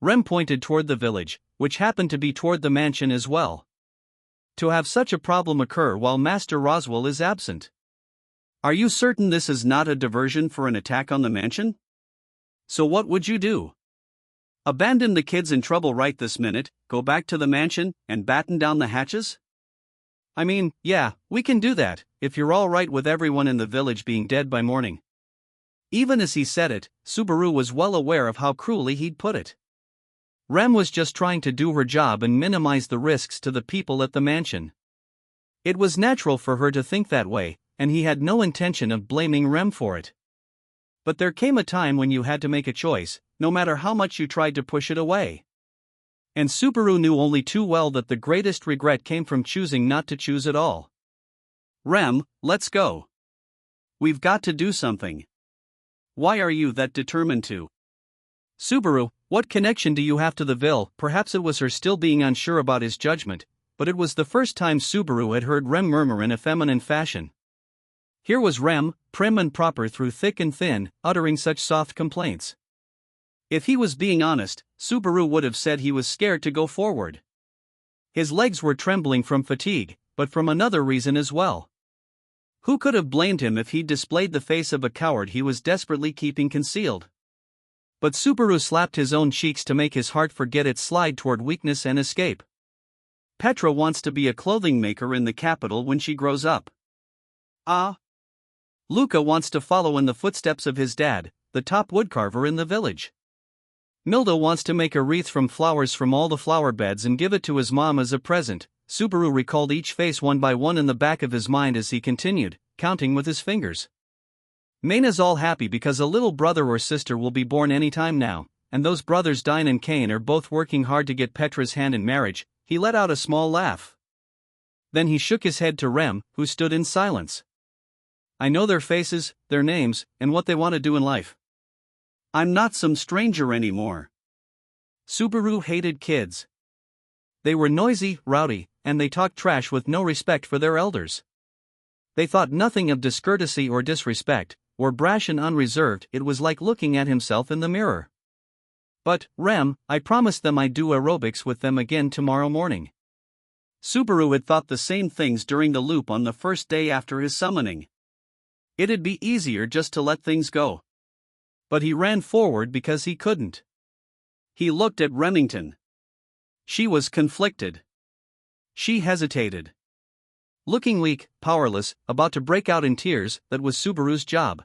Rem pointed toward the village, which happened to be toward the mansion as well. To have such a problem occur while Master Roswell is absent. Are you certain this is not a diversion for an attack on the mansion? So what would you do? Abandon the kids in trouble right this minute, go back to the mansion, and batten down the hatches? I mean, yeah, we can do that, if you're all right with everyone in the village being dead by morning. Even as he said it, Subaru was well aware of how cruelly he'd put it. Rem was just trying to do her job and minimize the risks to the people at the mansion. It was natural for her to think that way, and he had no intention of blaming Rem for it. But there came a time when you had to make a choice, no matter how much you tried to push it away. And Subaru knew only too well that the greatest regret came from choosing not to choose at all. Rem, let's go. We've got to do something. Why are you that determined to? Subaru, what connection do you have to the Ville? Perhaps it was her still being unsure about his judgment, but it was the first time Subaru had heard Rem murmur in a feminine fashion. Here was Rem, prim and proper through thick and thin, uttering such soft complaints. If he was being honest, Subaru would have said he was scared to go forward. His legs were trembling from fatigue, but from another reason as well. Who could have blamed him if he'd displayed the face of a coward he was desperately keeping concealed? But Subaru slapped his own cheeks to make his heart forget its slide toward weakness and escape. Petra wants to be a clothing maker in the capital when she grows up. Luca wants to follow in the footsteps of his dad, the top woodcarver in the village. Milda wants to make a wreath from flowers from all the flower beds and give it to his mom as a present. Subaru recalled each face one by one in the back of his mind as he continued, counting with his fingers. Mayna's all happy because a little brother or sister will be born any time now, and those brothers Dine and Kane are both working hard to get Petra's hand in marriage. He let out a small laugh. Then he shook his head to Rem, who stood in silence. I know their faces, their names, and what they want to do in life. I'm not some stranger anymore. Subaru hated kids. They were noisy, rowdy, and they talked trash with no respect for their elders. They thought nothing of discourtesy or disrespect, were brash and unreserved. It was like looking at himself in the mirror. But, Rem, I promised them I'd do aerobics with them again tomorrow morning. Subaru had thought the same things during the loop on the first day after his summoning. It'd be easier just to let things go. But he ran forward because he couldn't. He looked at Remington. She was conflicted. She hesitated. Looking weak, powerless, about to break out in tears, that was Subaru's job.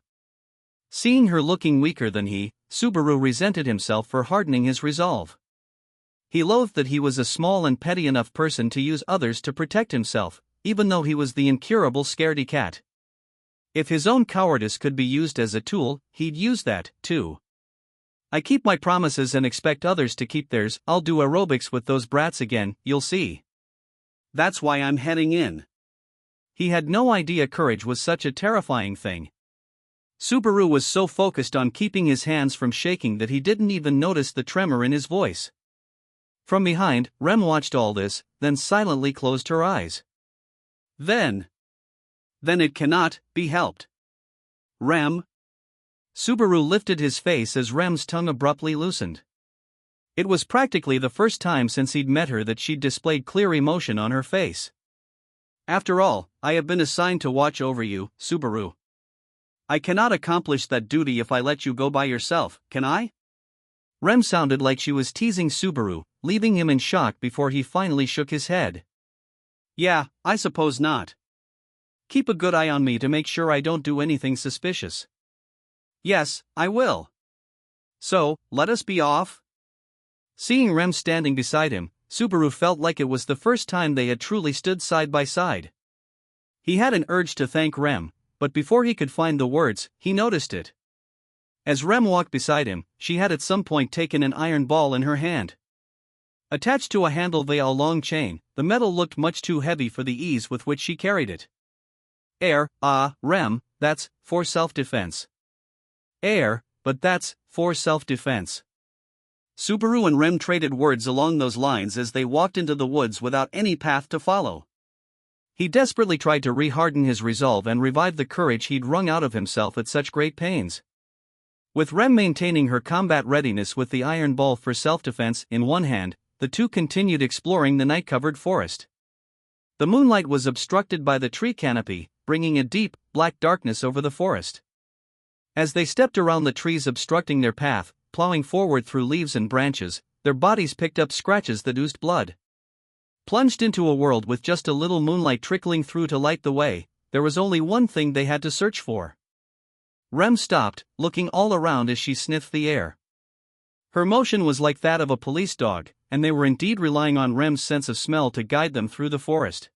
Seeing her looking weaker than he, Subaru resented himself for hardening his resolve. He loathed that he was a small and petty enough person to use others to protect himself, even though he was the incurable scaredy cat. If his own cowardice could be used as a tool, he'd use that, too. I keep my promises and expect others to keep theirs. I'll do aerobics with those brats again, you'll see. That's why I'm heading in. He had no idea courage was such a terrifying thing. Subaru was so focused on keeping his hands from shaking that he didn't even notice the tremor in his voice. From behind, Rem watched all this, then silently closed her eyes. Then it cannot be helped. Rem. Subaru lifted his face as Rem's tongue abruptly loosened. It was practically the first time since he'd met her that she'd displayed clear emotion on her face. After all, I have been assigned to watch over you, Subaru. I cannot accomplish that duty if I let you go by yourself, can I? Rem sounded like she was teasing Subaru, leaving him in shock before he finally shook his head. Yeah, I suppose not. Keep a good eye on me to make sure I don't do anything suspicious. Yes, I will. So, let us be off? Seeing Rem standing beside him, Subaru felt like it was the first time they had truly stood side by side. He had an urge to thank Rem, but before he could find the words, he noticed it. As Rem walked beside him, she had at some point taken an iron ball in her hand. Attached to a handle via a long chain, the metal looked much too heavy for the ease with which she carried it. Rem, that's for self-defense. But that's for self-defense. Subaru and Rem traded words along those lines as they walked into the woods without any path to follow. He desperately tried to re-harden his resolve and revive the courage he'd wrung out of himself at such great pains. With Rem maintaining her combat readiness with the iron ball for self-defense in one hand, the two continued exploring the night-covered forest. The moonlight was obstructed by the tree canopy, bringing a deep, black darkness over the forest. As they stepped around the trees obstructing their path, plowing forward through leaves and branches, their bodies picked up scratches that oozed blood. Plunged into a world with just a little moonlight trickling through to light the way, there was only one thing they had to search for. Rem stopped, looking all around as she sniffed the air. Her motion was like that of a police dog, and they were indeed relying on Rem's sense of smell to guide them through the forest.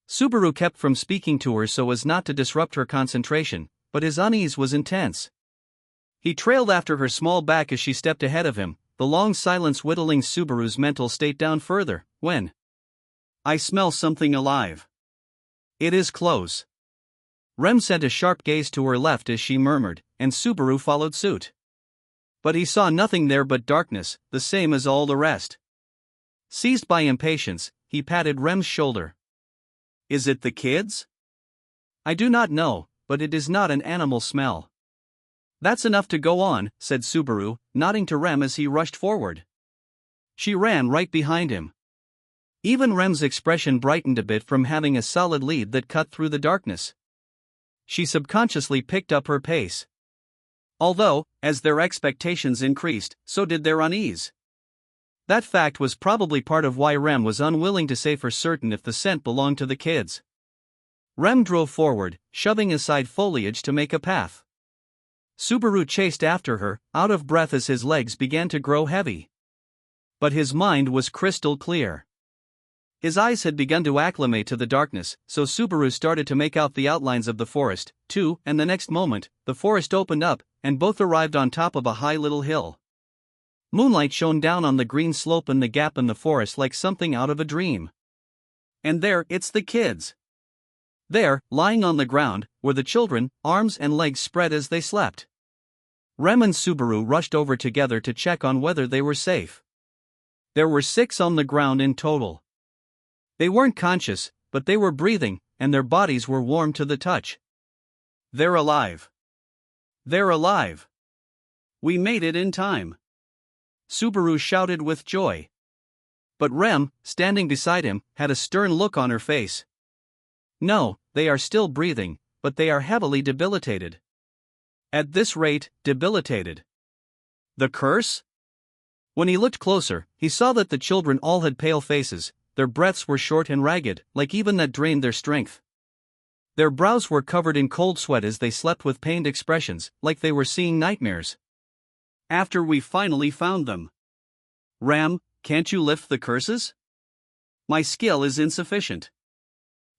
Subaru kept from speaking to her so as not to disrupt her concentration, but his unease was intense. He trailed after her small back as she stepped ahead of him, the long silence whittling Subaru's mental state down further. When? I smell something alive. It is close. Rem sent a sharp gaze to her left as she murmured, and Subaru followed suit. But he saw nothing there but darkness, the same as all the rest. Seized by impatience, he patted Rem's shoulder. Is it the kids? I do not know, but it is not an animal smell. That's enough to go on, said Subaru, nodding to Rem as he rushed forward. She ran right behind him. Even Rem's expression brightened a bit from having a solid lead that cut through the darkness. She subconsciously picked up her pace. Although, as their expectations increased, so did their unease. That fact was probably part of why Rem was unwilling to say for certain if the scent belonged to the kids. Rem drove forward, shoving aside foliage to make a path. Subaru chased after her, out of breath as his legs began to grow heavy. But his mind was crystal clear. His eyes had begun to acclimate to the darkness, so Subaru started to make out the outlines of the forest, too, and the next moment, the forest opened up, and both arrived on top of a high little hill. Moonlight shone down on the green slope and the gap in the forest like something out of a dream. And there, it's the kids. There, lying on the ground, were the children, arms and legs spread as they slept. Rem and Subaru rushed over together to check on whether they were safe. There were 6 on the ground in total. They weren't conscious, but they were breathing, and their bodies were warm to the touch. They're alive. They're alive. We made it in time. Subaru shouted with joy. But Rem, standing beside him, had a stern look on her face. No, they are still breathing, but they are heavily debilitated. At this rate, debilitated. The curse? When he looked closer, he saw that the children all had pale faces. Their breaths were short and ragged, like even that drained their strength. Their brows were covered in cold sweat as they slept with pained expressions, like they were seeing nightmares. After we finally found them. Ram, can't you lift the curses? My skill is insufficient.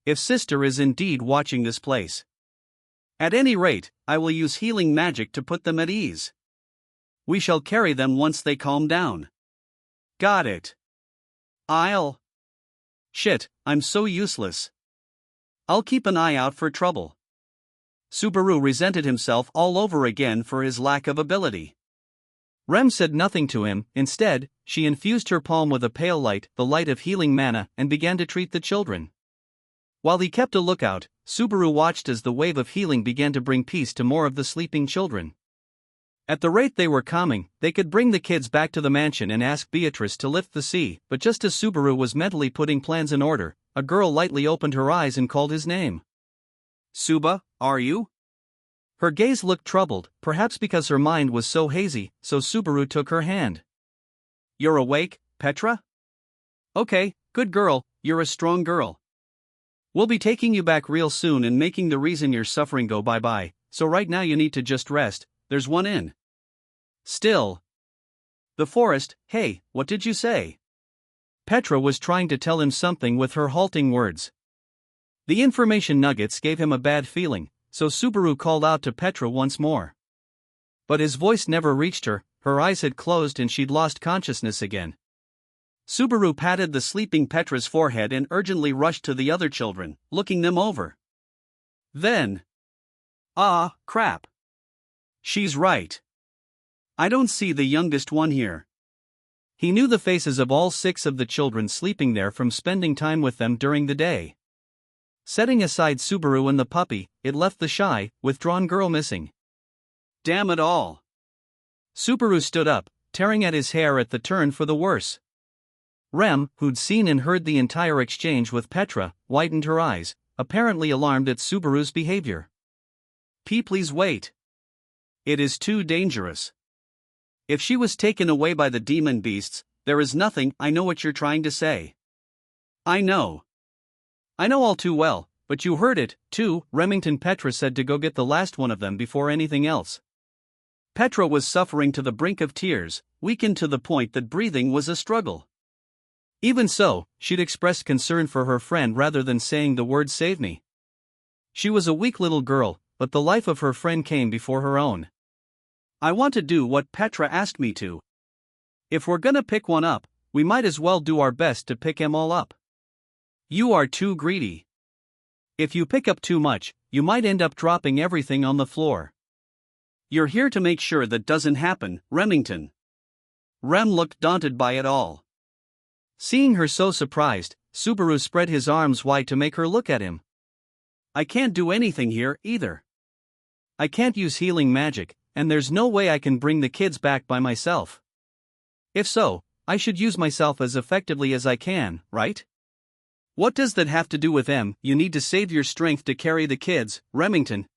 If Sister is indeed watching this place. At any rate, I will use healing magic to put them at ease. We shall carry them once they calm down. Got it. Shit, I'm so useless. I'll keep an eye out for trouble. Subaru resented himself all over again for his lack of ability. Rem said nothing to him. Instead, she infused her palm with a pale light, the light of healing mana, and began to treat the children. While he kept a lookout, Subaru watched as the wave of healing began to bring peace to more of the sleeping children. At the rate they were calming, they could bring the kids back to the mansion and ask Beatrice to lift the sea, but just as Subaru was mentally putting plans in order, a girl lightly opened her eyes and called his name. Suba, are you? Her gaze looked troubled, perhaps because her mind was so hazy, so Subaru took her hand. You're awake, Petra? Okay, good girl, you're a strong girl. We'll be taking you back real soon and making the reason you're suffering go bye-bye, so right now you need to just rest. There's one in. Still. The forest, hey, what did you say? Petra was trying to tell him something with her halting words. The information nuggets gave him a bad feeling, so Subaru called out to Petra once more. But his voice never reached her, her eyes had closed and she'd lost consciousness again. Subaru patted the sleeping Petra's forehead and urgently rushed to the other children, looking them over. Then. Crap. She's right. I don't see the youngest one here. He knew the faces of all 6 of the children sleeping there from spending time with them during the day. Setting aside Subaru and the puppy, it left the shy, withdrawn girl missing. Damn it all. Subaru stood up, tearing at his hair at the turn for the worse. Rem, who'd seen and heard the entire exchange with Petra, widened her eyes, apparently alarmed at Subaru's behavior. Please wait. It is too dangerous. If she was taken away by the demon beasts, there is nothing. I know what you're trying to say. I know all too well, But you heard it, too, Remington. Petra said to go get the last one of them before anything else. Petra was suffering to the brink of tears, weakened to the point that breathing was a struggle. Even so, she'd expressed concern for her friend rather than saying the word "save me." She was a weak little girl, but the life of her friend came before her own. I want to do what Petra asked me to. If we're gonna pick one up, we might as well do our best to pick 'em all up. You are too greedy. If you pick up too much, you might end up dropping everything on the floor. You're here to make sure that doesn't happen, Remington. Rem looked daunted by it all. Seeing her so surprised, Subaru spread his arms wide to make her look at him. I can't do anything here, either. I can't use healing magic, and there's no way I can bring the kids back by myself. If so, I should use myself as effectively as I can, right? What does that have to do with them? You need to save your strength to carry the kids, Remington.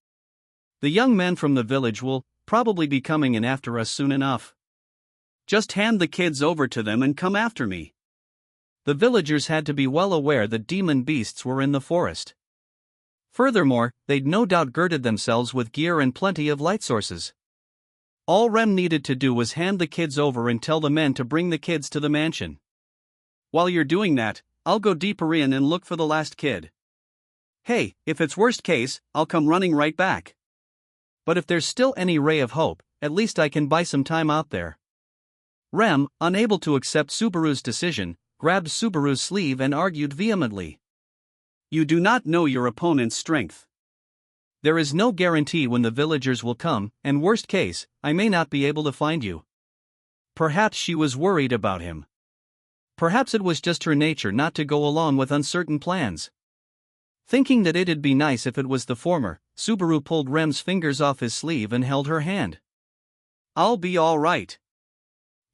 The young man from the village will probably be coming in after us soon enough. Just hand the kids over to them and come after me. The villagers had to be well aware that demon beasts were in the forest. Furthermore, they'd no doubt girded themselves with gear and plenty of light sources. All Rem needed to do was hand the kids over and tell the men to bring the kids to the mansion. While you're doing that, I'll go deeper in and look for the last kid. Hey, if it's worst case, I'll come running right back. But if there's still any ray of hope, at least I can buy some time out there. Rem, unable to accept Subaru's decision, grabbed Subaru's sleeve and argued vehemently. You do not know your opponent's strength. There is no guarantee when the villagers will come, and worst case, I may not be able to find you. Perhaps she was worried about him. Perhaps it was just her nature not to go along with uncertain plans. Thinking that it'd be nice if it was the former, Subaru pulled Rem's fingers off his sleeve and held her hand. I'll be all right.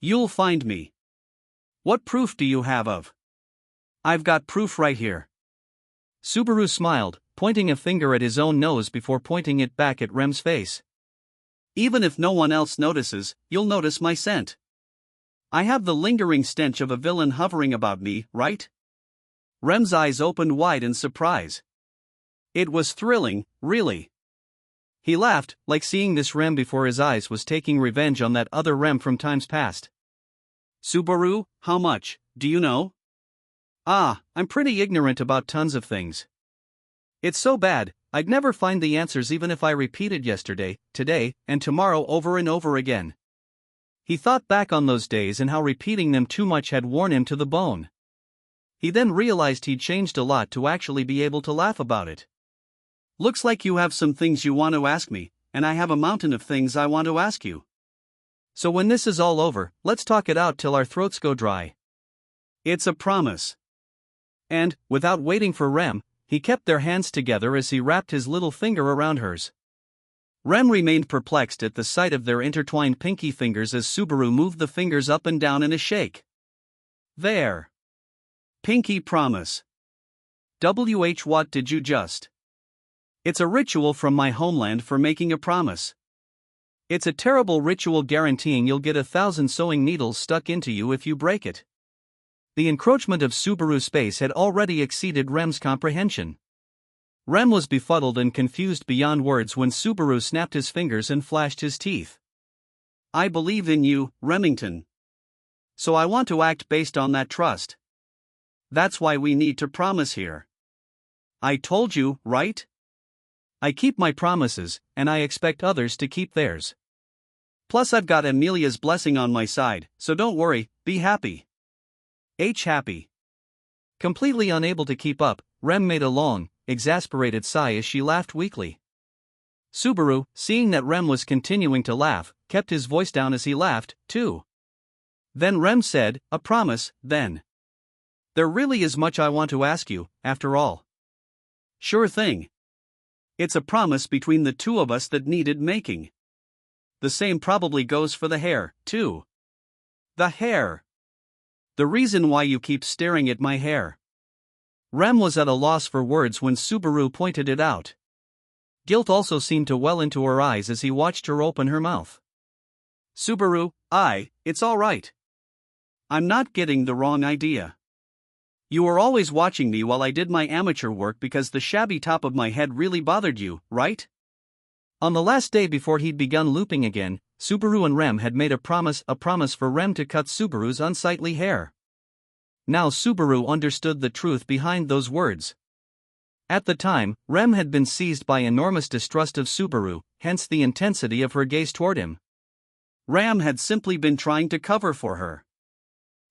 You'll find me. What proof do you have of? I've got proof right here. Subaru smiled, pointing a finger at his own nose before pointing it back at Rem's face. Even if no one else notices, you'll notice my scent. I have the lingering stench of a villain hovering about me, right? Rem's eyes opened wide in surprise. It was thrilling, really. He laughed, like seeing this Rem before his eyes was taking revenge on that other Rem from times past. Subaru, how much, do you know? I'm pretty ignorant about tons of things. It's so bad, I'd never find the answers even if I repeated yesterday, today, and tomorrow over and over again. He thought back on those days and how repeating them too much had worn him to the bone. He then realized he'd changed a lot to actually be able to laugh about it. Looks like you have some things you want to ask me, and I have a mountain of things I want to ask you. So when this is all over, let's talk it out till our throats go dry. It's a promise. And, without waiting for Rem, he kept their hands together as he wrapped his little finger around hers. Rem remained perplexed at the sight of their intertwined pinky fingers as Subaru moved the fingers up and down in a shake. There. Pinky promise. What did you just? It's a ritual from my homeland for making a promise. It's a terrible ritual guaranteeing you'll get 1,000 sewing needles stuck into you if you break it. The encroachment of Subaru space had already exceeded Rem's comprehension. Rem was befuddled and confused beyond words when Subaru snapped his fingers and flashed his teeth. I believe in you, Remington. So I want to act based on that trust. That's why we need to promise here. I told you, right? I keep my promises, and I expect others to keep theirs. Plus I've got Amelia's blessing on my side, so don't worry, be happy. Happy. Completely unable to keep up, Rem made a long, exasperated sigh as she laughed weakly. Subaru, seeing that Rem was continuing to laugh, kept his voice down as he laughed, too. Then Rem said, a promise, then. There really is much I want to ask you, after all. Sure thing. It's a promise between the two of us that needed making. The same probably goes for the hair, too. The hair. The reason why you keep staring at my hair. Rem was at a loss for words when Subaru pointed it out. Guilt also seemed to well into her eyes as he watched her open her mouth. Subaru, it's all right. I'm not getting the wrong idea. You were always watching me while I did my amateur work because the shabby top of my head really bothered you, right? On the last day before he'd begun looping again, Subaru and Rem had made a promise for Rem to cut Subaru's unsightly hair. Now Subaru understood the truth behind those words. At the time, Rem had been seized by enormous distrust of Subaru, hence the intensity of her gaze toward him. Ram had simply been trying to cover for her.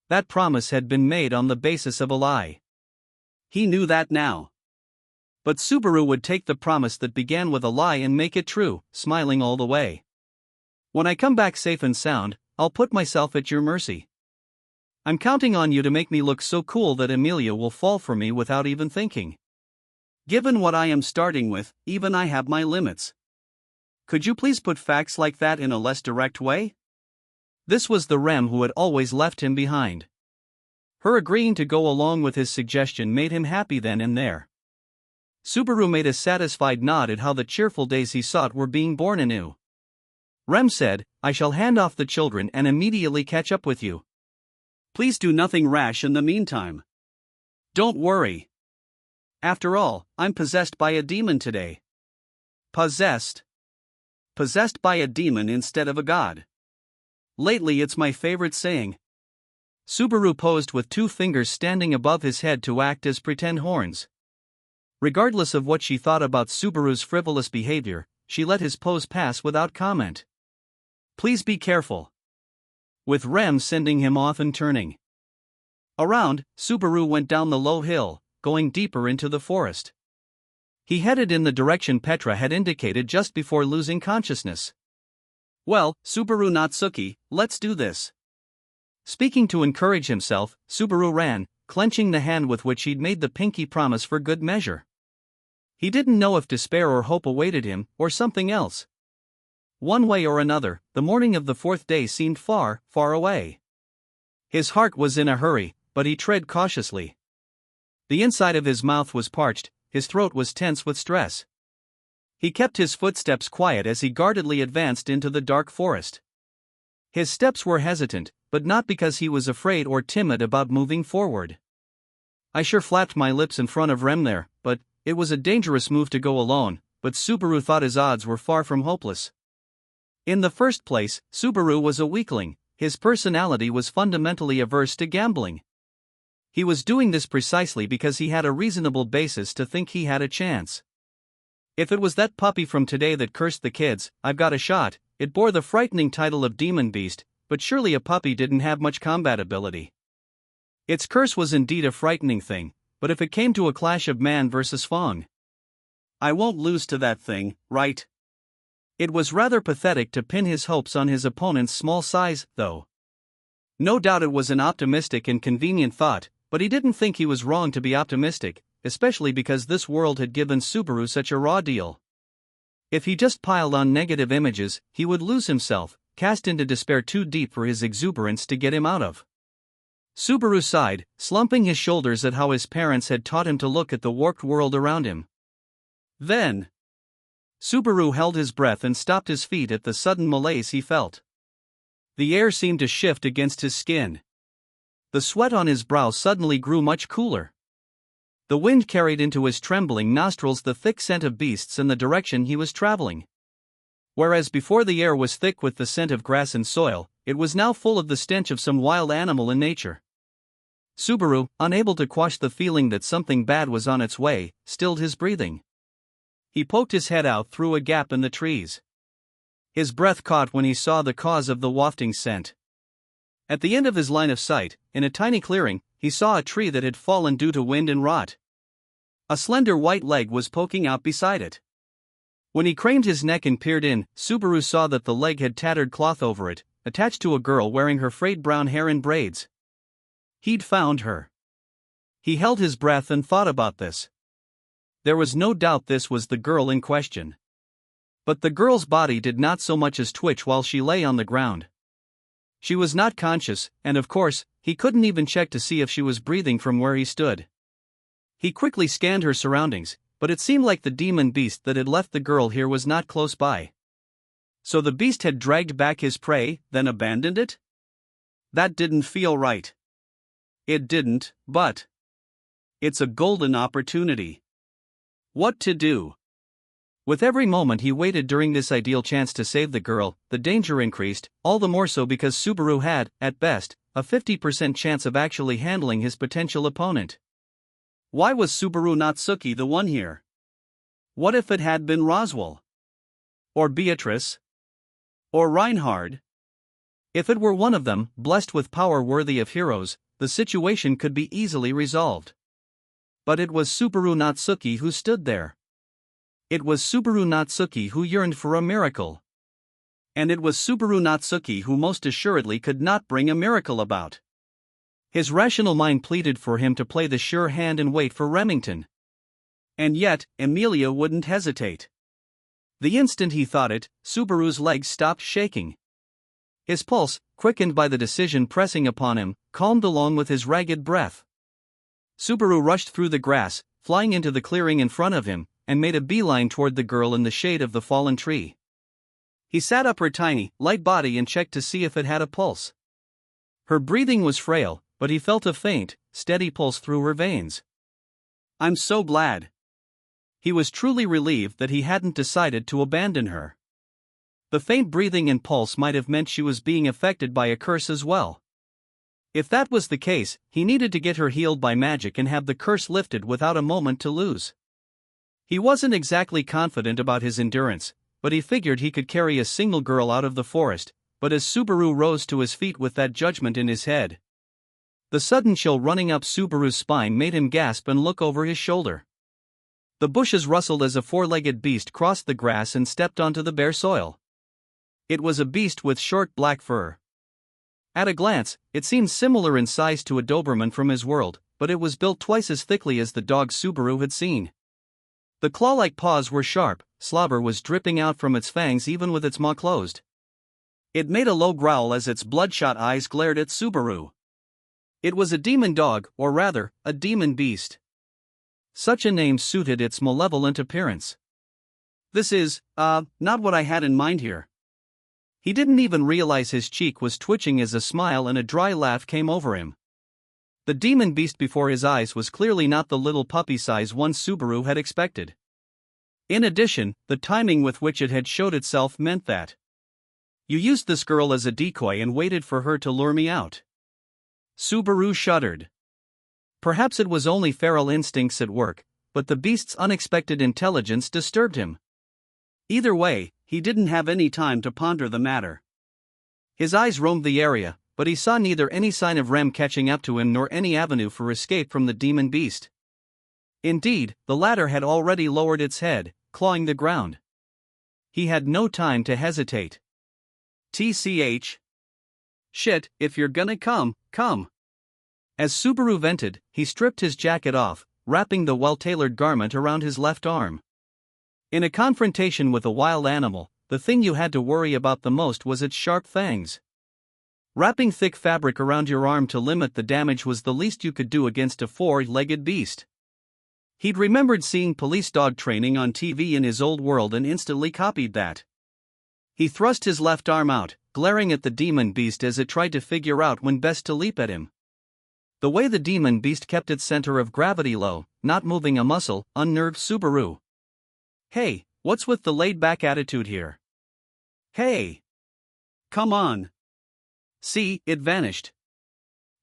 That promise had been made on the basis of a lie. He knew that now. But Subaru would take the promise that began with a lie and make it true, smiling all the way. When I come back safe and sound, I'll put myself at your mercy. I'm counting on you to make me look so cool that Amelia will fall for me without even thinking. Given what I am starting with, even I have my limits. Could you please put facts like that in a less direct way? This was the Rem who had always left him behind. Her agreeing to go along with his suggestion made him happy then and there. Subaru made a satisfied nod at how the cheerful days he sought were being born anew. Rem said, I shall hand off the children and immediately catch up with you. Please do nothing rash in the meantime. Don't worry. After all, I'm possessed by a demon today. Possessed? Possessed by a demon instead of a god. Lately it's my favorite saying. Subaru posed with 2 fingers standing above his head to act as pretend horns. Regardless of what she thought about Subaru's frivolous behavior, she let his pose pass without comment. Please be careful. With Rem sending him off and turning around, Subaru went down the low hill, going deeper into the forest. He headed in the direction Petra had indicated just before losing consciousness. Well, Subaru Natsuki, let's do this. Speaking to encourage himself, Subaru ran, clenching the hand with which he'd made the pinky promise for good measure. He didn't know if despair or hope awaited him, or something else. One way or another, the morning of the 4th day seemed far, far away. His heart was in a hurry, but he tread cautiously. The inside of his mouth was parched, his throat was tense with stress. He kept his footsteps quiet as he guardedly advanced into the dark forest. His steps were hesitant, but not because he was afraid or timid about moving forward. I sure flapped my lips in front of Rem there, but it was a dangerous move to go alone, but Subaru thought his odds were far from hopeless. In the first place, Subaru was a weakling, his personality was fundamentally averse to gambling. He was doing this precisely because he had a reasonable basis to think he had a chance. If it was that puppy from today that cursed the kids, I've got a shot. It bore the frightening title of Demon Beast, but surely a puppy didn't have much combat ability. Its curse was indeed a frightening thing, but if it came to a clash of man versus Fong, I won't lose to that thing, right? It was rather pathetic to pin his hopes on his opponent's small size, though. No doubt it was an optimistic and convenient thought, but he didn't think he was wrong to be optimistic, especially because this world had given Subaru such a raw deal. If he just piled on negative images, he would lose himself, cast into despair too deep for his exuberance to get him out of. Subaru sighed, slumping his shoulders at how his parents had taught him to look at the warped world around him. Then Subaru held his breath and stopped his feet at the sudden malaise he felt. The air seemed to shift against his skin. The sweat on his brow suddenly grew much cooler. The wind carried into his trembling nostrils the thick scent of beasts and the direction he was traveling. Whereas before the air was thick with the scent of grass and soil, it was now full of the stench of some wild animal in nature. Subaru, unable to quash the feeling that something bad was on its way, stilled his breathing. He poked his head out through a gap in the trees. His breath caught when he saw the cause of the wafting scent. At the end of his line of sight, in a tiny clearing, he saw a tree that had fallen due to wind and rot. A slender white leg was poking out beside it. When he craned his neck and peered in, Subaru saw that the leg had tattered cloth over it, attached to a girl wearing her frayed brown hair in braids. He'd found her. He held his breath and thought about this. There was no doubt this was the girl in question. But the girl's body did not so much as twitch while she lay on the ground. She was not conscious, and of course, he couldn't even check to see if she was breathing from where he stood. He quickly scanned her surroundings, but it seemed like the demon beast that had left the girl here was not close by. So the beast had dragged back his prey, then abandoned it? That didn't feel right. It didn't, but It's a golden opportunity. What to do? With every moment he waited during this ideal chance to save the girl, the danger increased, all the more so because Subaru had, at best, a 50% chance of actually handling his potential opponent. Why was Subaru Natsuki the one here? What if it had been Roswell? Or Beatrice? Or Reinhard? If it were one of them, blessed with power worthy of heroes, the situation could be easily resolved. But it was Subaru Natsuki who stood there. It was Subaru Natsuki who yearned for a miracle. And it was Subaru Natsuki who most assuredly could not bring a miracle about. His rational mind pleaded for him to play the sure hand and wait for Remington. And yet, Emilia wouldn't hesitate. The instant he thought it, Subaru's legs stopped shaking. His pulse, quickened by the decision pressing upon him, calmed along with his ragged breath. Subaru rushed through the grass, flying into the clearing in front of him, and made a beeline toward the girl in the shade of the fallen tree. He sat up her tiny, light body and checked to see if it had a pulse. Her breathing was frail, but he felt a faint, steady pulse through her veins. I'm so glad. He was truly relieved that he hadn't decided to abandon her. The faint breathing and pulse might have meant she was being affected by a curse as well. If that was the case, he needed to get her healed by magic and have the curse lifted without a moment to lose. He wasn't exactly confident about his endurance, but he figured he could carry a single girl out of the forest. But as Subaru rose to his feet with that judgment in his head, the sudden chill running up Subaru's spine made him gasp and look over his shoulder. The bushes rustled as a four-legged beast crossed the grass and stepped onto the bare soil. It was a beast with short black fur. At a glance, it seemed similar in size to a Doberman from his world, but it was built twice as thickly as the dog Subaru had seen. The claw-like paws were sharp, slobber was dripping out from its fangs even with its maw closed. It made a low growl as its bloodshot eyes glared at Subaru. It was a demon dog, or rather, a demon beast. Such a name suited its malevolent appearance. This is, not what I had in mind here. He didn't even realize his cheek was twitching as a smile and a dry laugh came over him. The demon beast before his eyes was clearly not the little puppy size one Subaru had expected. In addition, the timing with which it had showed itself meant that you used this girl as a decoy and waited for her to lure me out. Subaru shuddered. Perhaps it was only feral instincts at work, but the beast's unexpected intelligence disturbed him. Either way, he didn't have any time to ponder the matter. His eyes roamed the area, but he saw neither any sign of Rem catching up to him nor any avenue for escape from the demon beast. Indeed, the latter had already lowered its head, clawing the ground. He had no time to hesitate. TCH. Shit, if you're gonna come, come. As Subaru vented, he stripped his jacket off, wrapping the well-tailored garment around his left arm. In a confrontation with a wild animal, the thing you had to worry about the most was its sharp fangs. Wrapping thick fabric around your arm to limit the damage was the least you could do against a four-legged beast. He'd remembered seeing police dog training on TV in his old world and instantly copied that. He thrust his left arm out, glaring at the demon beast as it tried to figure out when best to leap at him. The way the demon beast kept its center of gravity low, not moving a muscle, unnerved Subaru. Hey, what's with the laid-back attitude here? Hey! Come on! See, it vanished.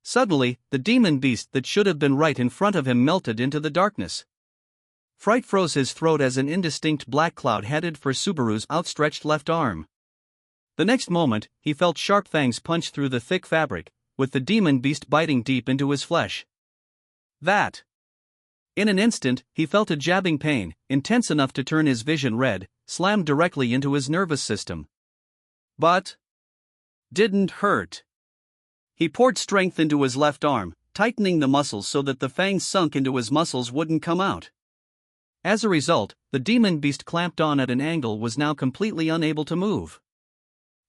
Suddenly, the demon beast that should have been right in front of him melted into the darkness. Fright froze his throat as an indistinct black cloud headed for Subaru's outstretched left arm. The next moment, he felt sharp fangs punch through the thick fabric, with the demon beast biting deep into his flesh. That! In an instant, he felt a jabbing pain, intense enough to turn his vision red, slammed directly into his nervous system. But didn't hurt. He poured strength into his left arm, tightening the muscles so that the fangs sunk into his muscles wouldn't come out. As a result, the demon beast clamped on at an angle was now completely unable to move.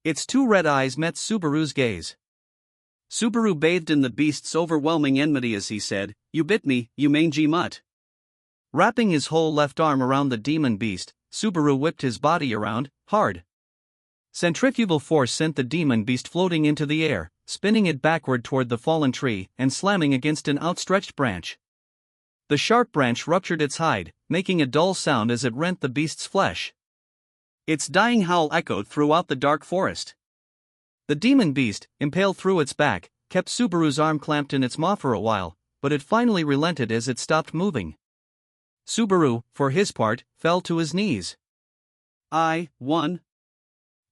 Its two red eyes met Subaru's gaze. Subaru bathed in the beast's overwhelming enmity as he said, "You bit me, you mangy mutt." Wrapping his whole left arm around the demon beast, Subaru whipped his body around, hard. Centrifugal force sent the demon beast floating into the air, spinning it backward toward the fallen tree and slamming against an outstretched branch. The sharp branch ruptured its hide, making a dull sound as it rent the beast's flesh. Its dying howl echoed throughout the dark forest. The demon beast, impaled through its back, kept Subaru's arm clamped in its maw for a while, but it finally relented as it stopped moving. Subaru, for his part, fell to his knees. "I won."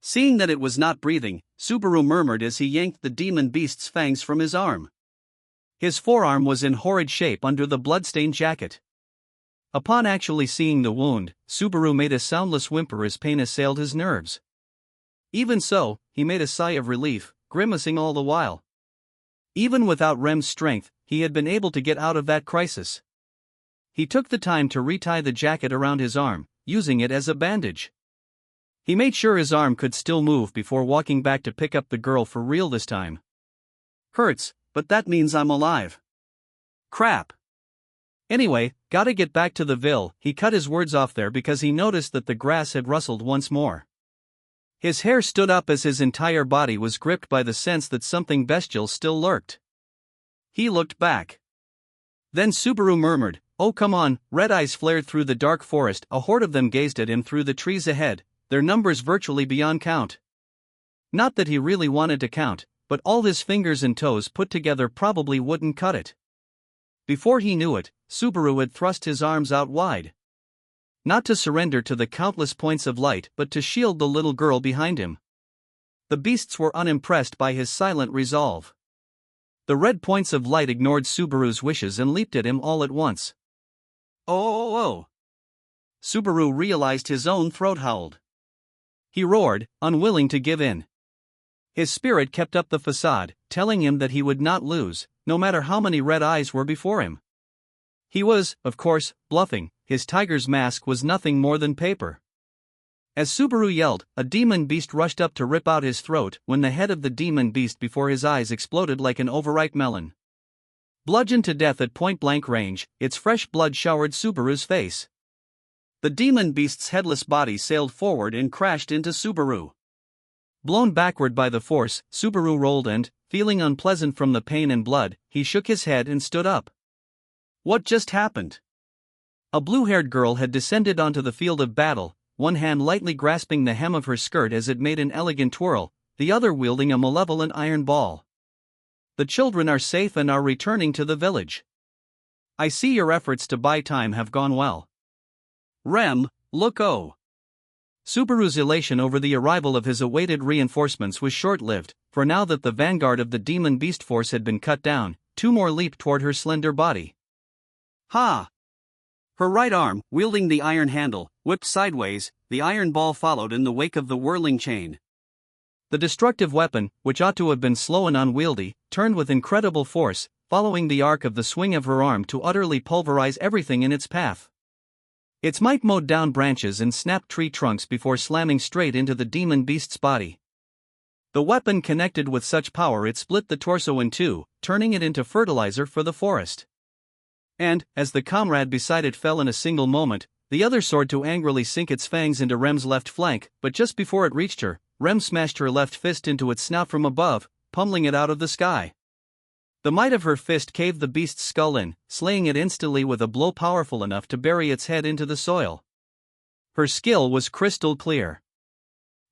Seeing that it was not breathing, Subaru murmured as he yanked the demon beast's fangs from his arm. His forearm was in horrid shape under the blood-stained jacket. Upon actually seeing the wound, Subaru made a soundless whimper as pain assailed his nerves. Even so, he made a sigh of relief, grimacing all the while. Even without Rem's strength, he had been able to get out of that crisis. He took the time to retie the jacket around his arm, using it as a bandage. He made sure his arm could still move before walking back to pick up the girl for real this time. "Hurts, but that means I'm alive. Crap. Anyway, gotta get back to the Ville." He cut his words off there because he noticed that the grass had rustled once more. His hair stood up as his entire body was gripped by the sense that something bestial still lurked. He looked back. Then Subaru murmured, "Oh come on." Red eyes flared through the dark forest. A horde of them gazed at him through the trees ahead, their numbers virtually beyond count. Not that he really wanted to count, but all his fingers and toes put together probably wouldn't cut it. Before he knew it, Subaru had thrust his arms out wide. Not to surrender to the countless points of light but to shield the little girl behind him. The beasts were unimpressed by his silent resolve. The red points of light ignored Subaru's wishes and leaped at him all at once. Oh! Subaru realized his own throat howled. He roared, unwilling to give in. His spirit kept up the facade, telling him that he would not lose, no matter how many red eyes were before him. He was, of course, bluffing. His tiger's mask was nothing more than paper. As Subaru yelled, a demon beast rushed up to rip out his throat when the head of the demon beast before his eyes exploded like an overripe melon. Bludgeoned to death at point-blank range, its fresh blood showered Subaru's face. The demon beast's headless body sailed forward and crashed into Subaru. Blown backward by the force, Subaru rolled and, feeling unpleasant from the pain and blood, he shook his head and stood up. What just happened? A blue-haired girl had descended onto the field of battle, one hand lightly grasping the hem of her skirt as it made an elegant twirl, the other wielding a malevolent iron ball. "The children are safe and are returning to the village. I see your efforts to buy time have gone well. Rem, look oh!" Subaru's elation over the arrival of his awaited reinforcements was short-lived, for now that the vanguard of the demon beast force had been cut down, two more leaped toward her slender body. Ha! Her right arm, wielding the iron handle, whipped sideways, the iron ball followed in the wake of the whirling chain. The destructive weapon, which ought to have been slow and unwieldy, turned with incredible force, following the arc of the swing of her arm to utterly pulverize everything in its path. Its might mowed down branches and snapped tree trunks before slamming straight into the demon beast's body. The weapon connected with such power it split the torso in two, turning it into fertilizer for the forest. And, as the comrade beside it fell in a single moment, the other soared to angrily sink its fangs into Rem's left flank, but just before it reached her, Rem smashed her left fist into its snout from above, pummeling it out of the sky. The might of her fist caved the beast's skull in, slaying it instantly with a blow powerful enough to bury its head into the soil. Her skill was crystal clear.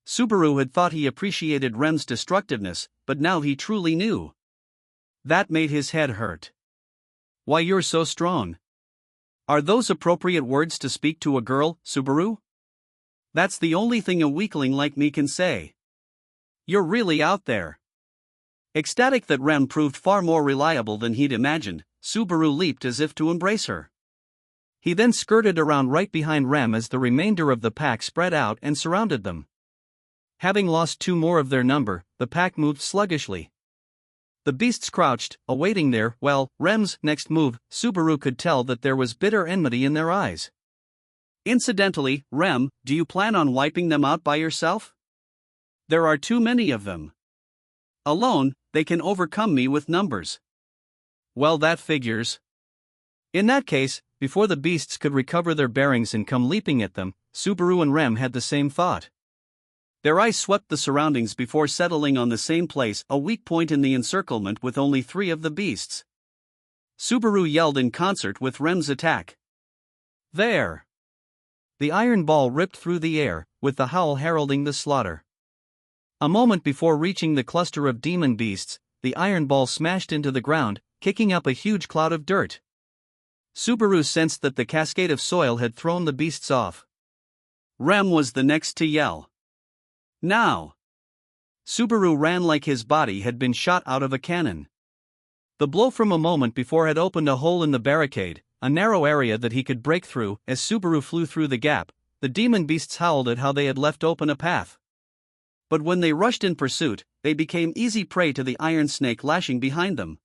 Subaru had thought he appreciated Rem's destructiveness, but now he truly knew. That made his head hurt. "Why, you're so strong." Are those appropriate words to speak to a girl, Subaru? That's the only thing a weakling like me can say. You're really out there. Ecstatic that Rem proved far more reliable than he'd imagined, Subaru leaped as if to embrace her. He then skirted around right behind Rem as the remainder of the pack spread out and surrounded them. Having lost two more of their number, the pack moved sluggishly. The beasts crouched, awaiting their, Rem's next move. Subaru could tell that there was bitter enmity in their eyes. "Incidentally, Rem, do you plan on wiping them out by yourself? There are too many of them. Alone, they can overcome me with numbers." "Well, that figures." In that case, before the beasts could recover their bearings and come leaping at them, Subaru and Rem had the same thought. Their eyes swept the surroundings before settling on the same place, a weak point in the encirclement with only three of the beasts. Subaru yelled in concert with Rem's attack. There! The iron ball ripped through the air, with the howl heralding the slaughter. A moment before reaching the cluster of demon beasts, the iron ball smashed into the ground, kicking up a huge cloud of dirt. Subaru sensed that the cascade of soil had thrown the beasts off. Rem was the next to yell. Now! Subaru ran like his body had been shot out of a cannon. The blow from a moment before had opened a hole in the barricade, a narrow area that he could break through. As Subaru flew through the gap, the demon beasts howled at how they had left open a path. But when they rushed in pursuit, they became easy prey to the iron snake lashing behind them.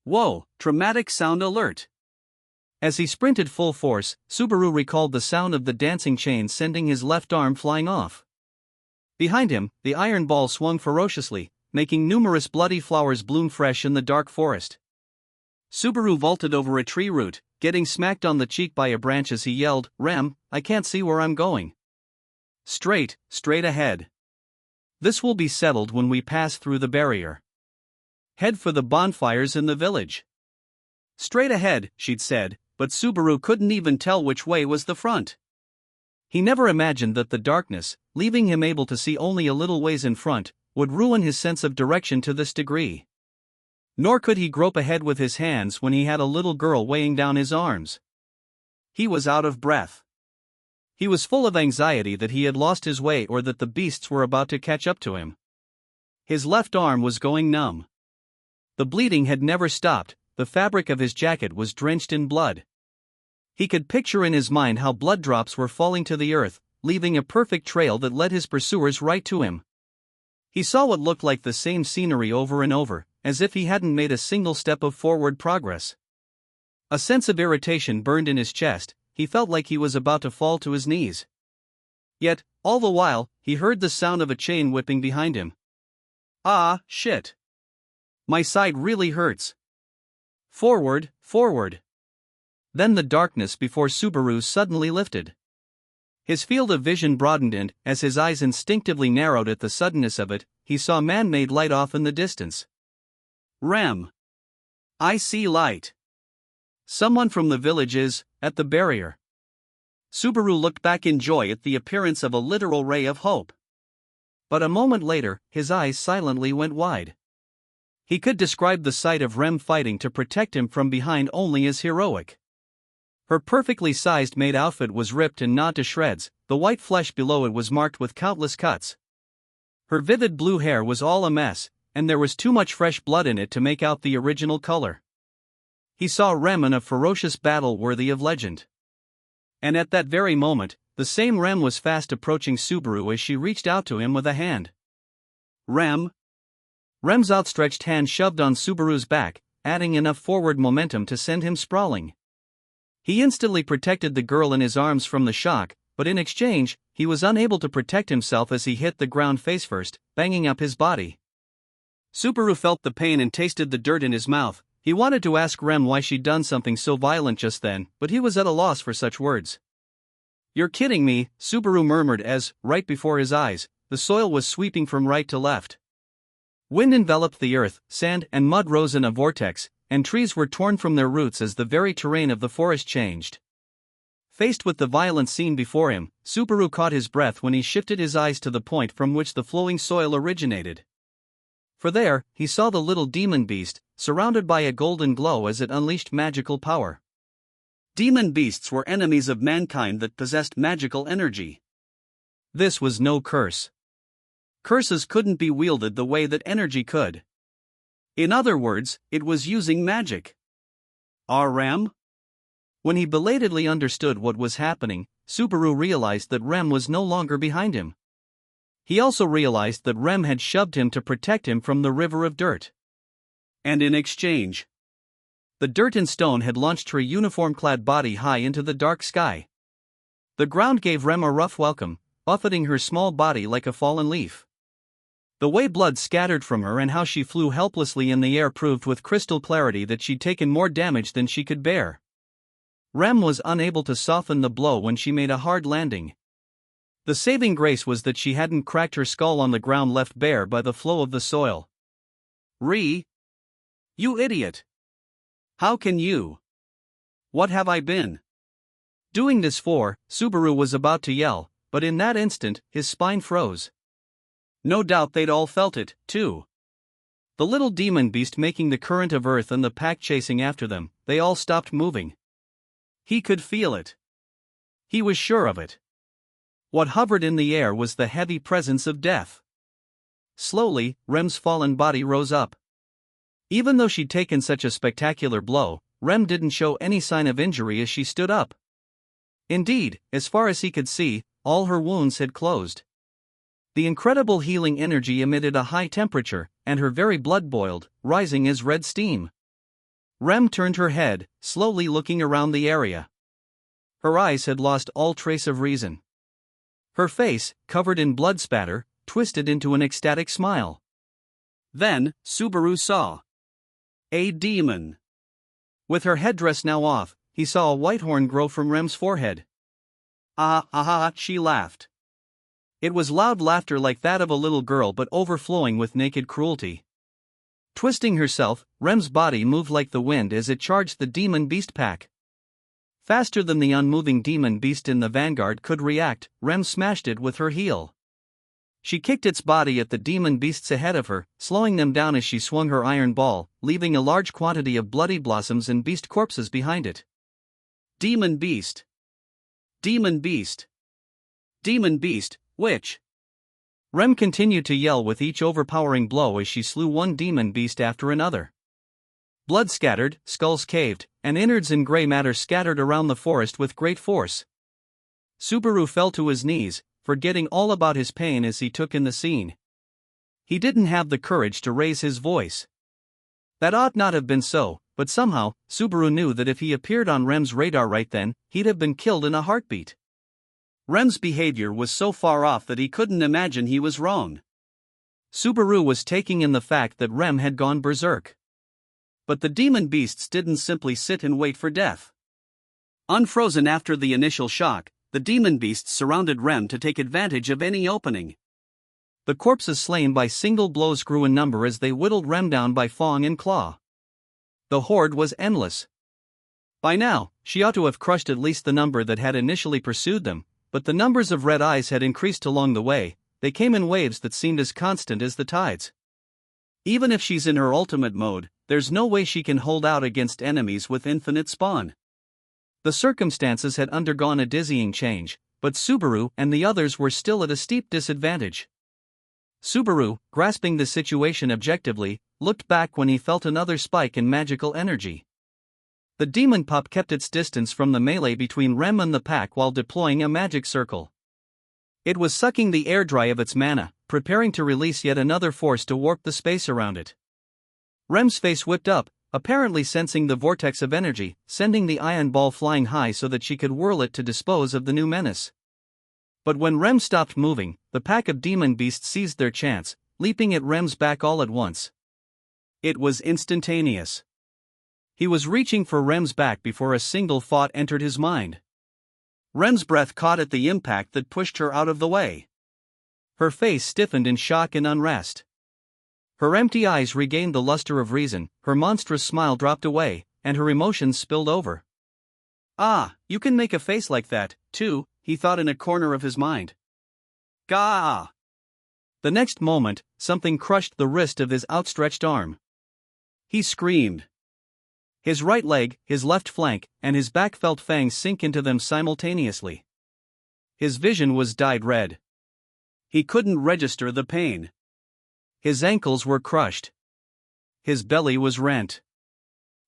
Whoa, traumatic sound alert! As he sprinted full force, Subaru recalled the sound of the dancing chain sending his left arm flying off. Behind him, the iron ball swung ferociously, making numerous bloody flowers bloom fresh in the dark forest. Subaru vaulted over a tree root, getting smacked on the cheek by a branch as he yelled, Rem, I can't see where I'm going. Straight ahead. This will be settled when we pass through the barrier. Head for the bonfires in the village. Straight ahead, she'd said, but Subaru couldn't even tell which way was the front. He never imagined that the darkness, leaving him able to see only a little ways in front, would ruin his sense of direction to this degree. Nor could he grope ahead with his hands when he had a little girl weighing down his arms. He was out of breath. He was full of anxiety that he had lost his way or that the beasts were about to catch up to him. His left arm was going numb. The bleeding had never stopped, the fabric of his jacket was drenched in blood. He could picture in his mind how blood drops were falling to the earth, leaving a perfect trail that led his pursuers right to him. He saw what looked like the same scenery over and over, as if he hadn't made a single step of forward progress. A sense of irritation burned in his chest, he felt like he was about to fall to his knees. Yet, all the while, he heard the sound of a chain whipping behind him. Ah, shit. My side really hurts. Forward. Then the darkness before Subaru suddenly lifted. His field of vision broadened and, as his eyes instinctively narrowed at the suddenness of it, he saw man-made light off in the distance. Rem. I see light. Someone from the village is at the barrier. Subaru looked back in joy at the appearance of a literal ray of hope. But a moment later, his eyes silently went wide. He could describe the sight of Rem fighting to protect him from behind only as heroic. Her perfectly sized maid outfit was ripped and gnawed to shreds, the white flesh below it was marked with countless cuts. Her vivid blue hair was all a mess, and there was too much fresh blood in it to make out the original color. He saw Rem in a ferocious battle worthy of legend. And at that very moment, the same Rem was fast approaching Subaru as she reached out to him with a hand. Rem. Rem's outstretched hand shoved on Subaru's back, adding enough forward momentum to send him sprawling. He instantly protected the girl in his arms from the shock, but in exchange, he was unable to protect himself as he hit the ground face-first, banging up his body. Subaru felt the pain and tasted the dirt in his mouth. He wanted to ask Rem why she'd done something so violent just then, but he was at a loss for such words. You're kidding me, Subaru murmured as, right before his eyes, the soil was sweeping from right to left. Wind enveloped the earth, sand and mud rose in a vortex, and trees were torn from their roots as the very terrain of the forest changed. Faced with the violent scene before him, Subaru caught his breath when he shifted his eyes to the point from which the flowing soil originated. For there, he saw the little demon beast, surrounded by a golden glow as it unleashed magical power. Demon beasts were enemies of mankind that possessed magical energy. This was no curse. Curses couldn't be wielded the way that energy could. In other words, it was using magic. Rem? When he belatedly understood what was happening, Subaru realized that Rem was no longer behind him. He also realized that Rem had shoved him to protect him from the river of dirt. And in exchange, the dirt and stone had launched her uniform-clad body high into the dark sky. The ground gave Rem a rough welcome, buffeting her small body like a fallen leaf. The way blood scattered from her and how she flew helplessly in the air proved with crystal clarity that she'd taken more damage than she could bear. Rem was unable to soften the blow when she made a hard landing. The saving grace was that she hadn't cracked her skull on the ground left bare by the flow of the soil. You idiot! How can you? What have I been doing this for? Subaru was about to yell, but in that instant, his spine froze. No doubt they'd all felt it, too. The little demon beast making the current of earth and the pack chasing after them, they all stopped moving. He could feel it. He was sure of it. What hovered in the air was the heavy presence of death. Slowly, Rem's fallen body rose up. Even though she'd taken such a spectacular blow, Rem didn't show any sign of injury as she stood up. Indeed, as far as he could see, all her wounds had closed. The incredible healing energy emitted a high temperature, and her very blood boiled, rising as red steam. Rem turned her head, slowly looking around the area. Her eyes had lost all trace of reason. Her face, covered in blood spatter, twisted into an ecstatic smile. Then, Subaru saw a demon. With her headdress now off, he saw a white horn grow from Rem's forehead. Ah, ah, ah, she laughed. It was loud laughter like that of a little girl but overflowing with naked cruelty. Twisting herself, Rem's body moved like the wind as it charged the demon beast pack. Faster than the unmoving demon beast in the vanguard could react, Rem smashed it with her heel. She kicked its body at the demon beasts ahead of her, slowing them down as she swung her iron ball, leaving a large quantity of bloody blossoms and beast corpses behind it. Demon beast. Demon beast. Demon beast, which? Rem continued to yell with each overpowering blow as she slew one demon beast after another. Blood scattered, skulls caved, and innards and gray matter scattered around the forest with great force. Subaru fell to his knees, forgetting all about his pain as he took in the scene. He didn't have the courage to raise his voice. That ought not have been so, but somehow, Subaru knew that if he appeared on Rem's radar right then, he'd have been killed in a heartbeat. Rem's behavior was so far off that he couldn't imagine he was wrong. Subaru was taking in the fact that Rem had gone berserk. But the demon beasts didn't simply sit and wait for death. Unfrozen after the initial shock, the demon beasts surrounded Rem to take advantage of any opening. The corpses slain by single blows grew in number as they whittled Rem down by fang and claw. The horde was endless. By now, she ought to have crushed at least the number that had initially pursued them, but the numbers of red eyes had increased along the way. They came in waves that seemed as constant as the tides. Even if she's in her ultimate mode, there's no way she can hold out against enemies with infinite spawn. The circumstances had undergone a dizzying change, but Subaru and the others were still at a steep disadvantage. Subaru, grasping the situation objectively, looked back when he felt another spike in magical energy. The demon pup kept its distance from the melee between Rem and the pack while deploying a magic circle. It was sucking the air dry of its mana, preparing to release yet another force to warp the space around it. Rem's face whipped up, apparently sensing the vortex of energy, sending the iron ball flying high so that she could whirl it to dispose of the new menace. But when Rem stopped moving, the pack of demon beasts seized their chance, leaping at Rem's back all at once. It was instantaneous. He was reaching for Rem's back before a single thought entered his mind. Rem's breath caught at the impact that pushed her out of the way. Her face stiffened in shock and unrest. Her empty eyes regained the luster of reason, her monstrous smile dropped away, and her emotions spilled over. Ah, you can make a face like that, too, he thought in a corner of his mind. Gah! The next moment, something crushed the wrist of his outstretched arm. He screamed. His right leg, his left flank, and his back felt fangs sink into them simultaneously. His vision was dyed red. He couldn't register the pain. His ankles were crushed. His belly was rent.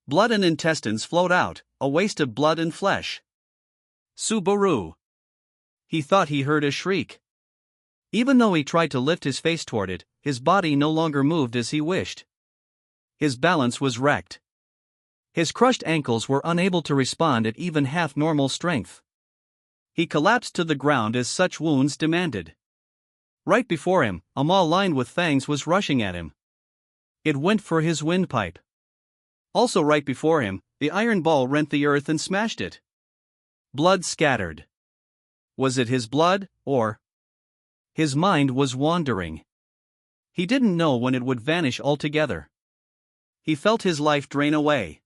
Blood and intestines flowed out, a waste of blood and flesh. Subaru! He thought he heard a shriek. Even though he tried to lift his face toward it, his body no longer moved as he wished. His balance was wrecked. His crushed ankles were unable to respond at even half normal strength. He collapsed to the ground as such wounds demanded. Right before him, a maw lined with fangs was rushing at him. It went for his windpipe. Also right before him, the iron ball rent the earth and smashed it. Blood scattered. Was it his blood, or? His mind was wandering. He didn't know when it would vanish altogether. He felt his life drain away.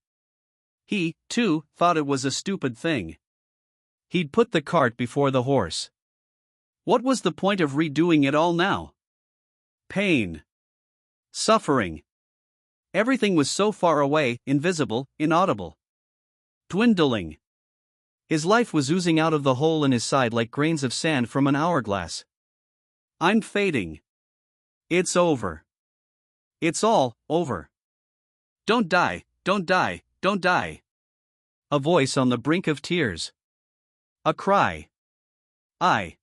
He, too, thought it was a stupid thing. He'd put the cart before the horse. What was the point of redoing it all now? Pain. Suffering. Everything was so far away, invisible, inaudible. Dwindling. His life was oozing out of the hole in his side like grains of sand from an hourglass. I'm fading. It's over. It's all over. Don't die, don't die, don't die. A voice on the brink of tears. A cry. I.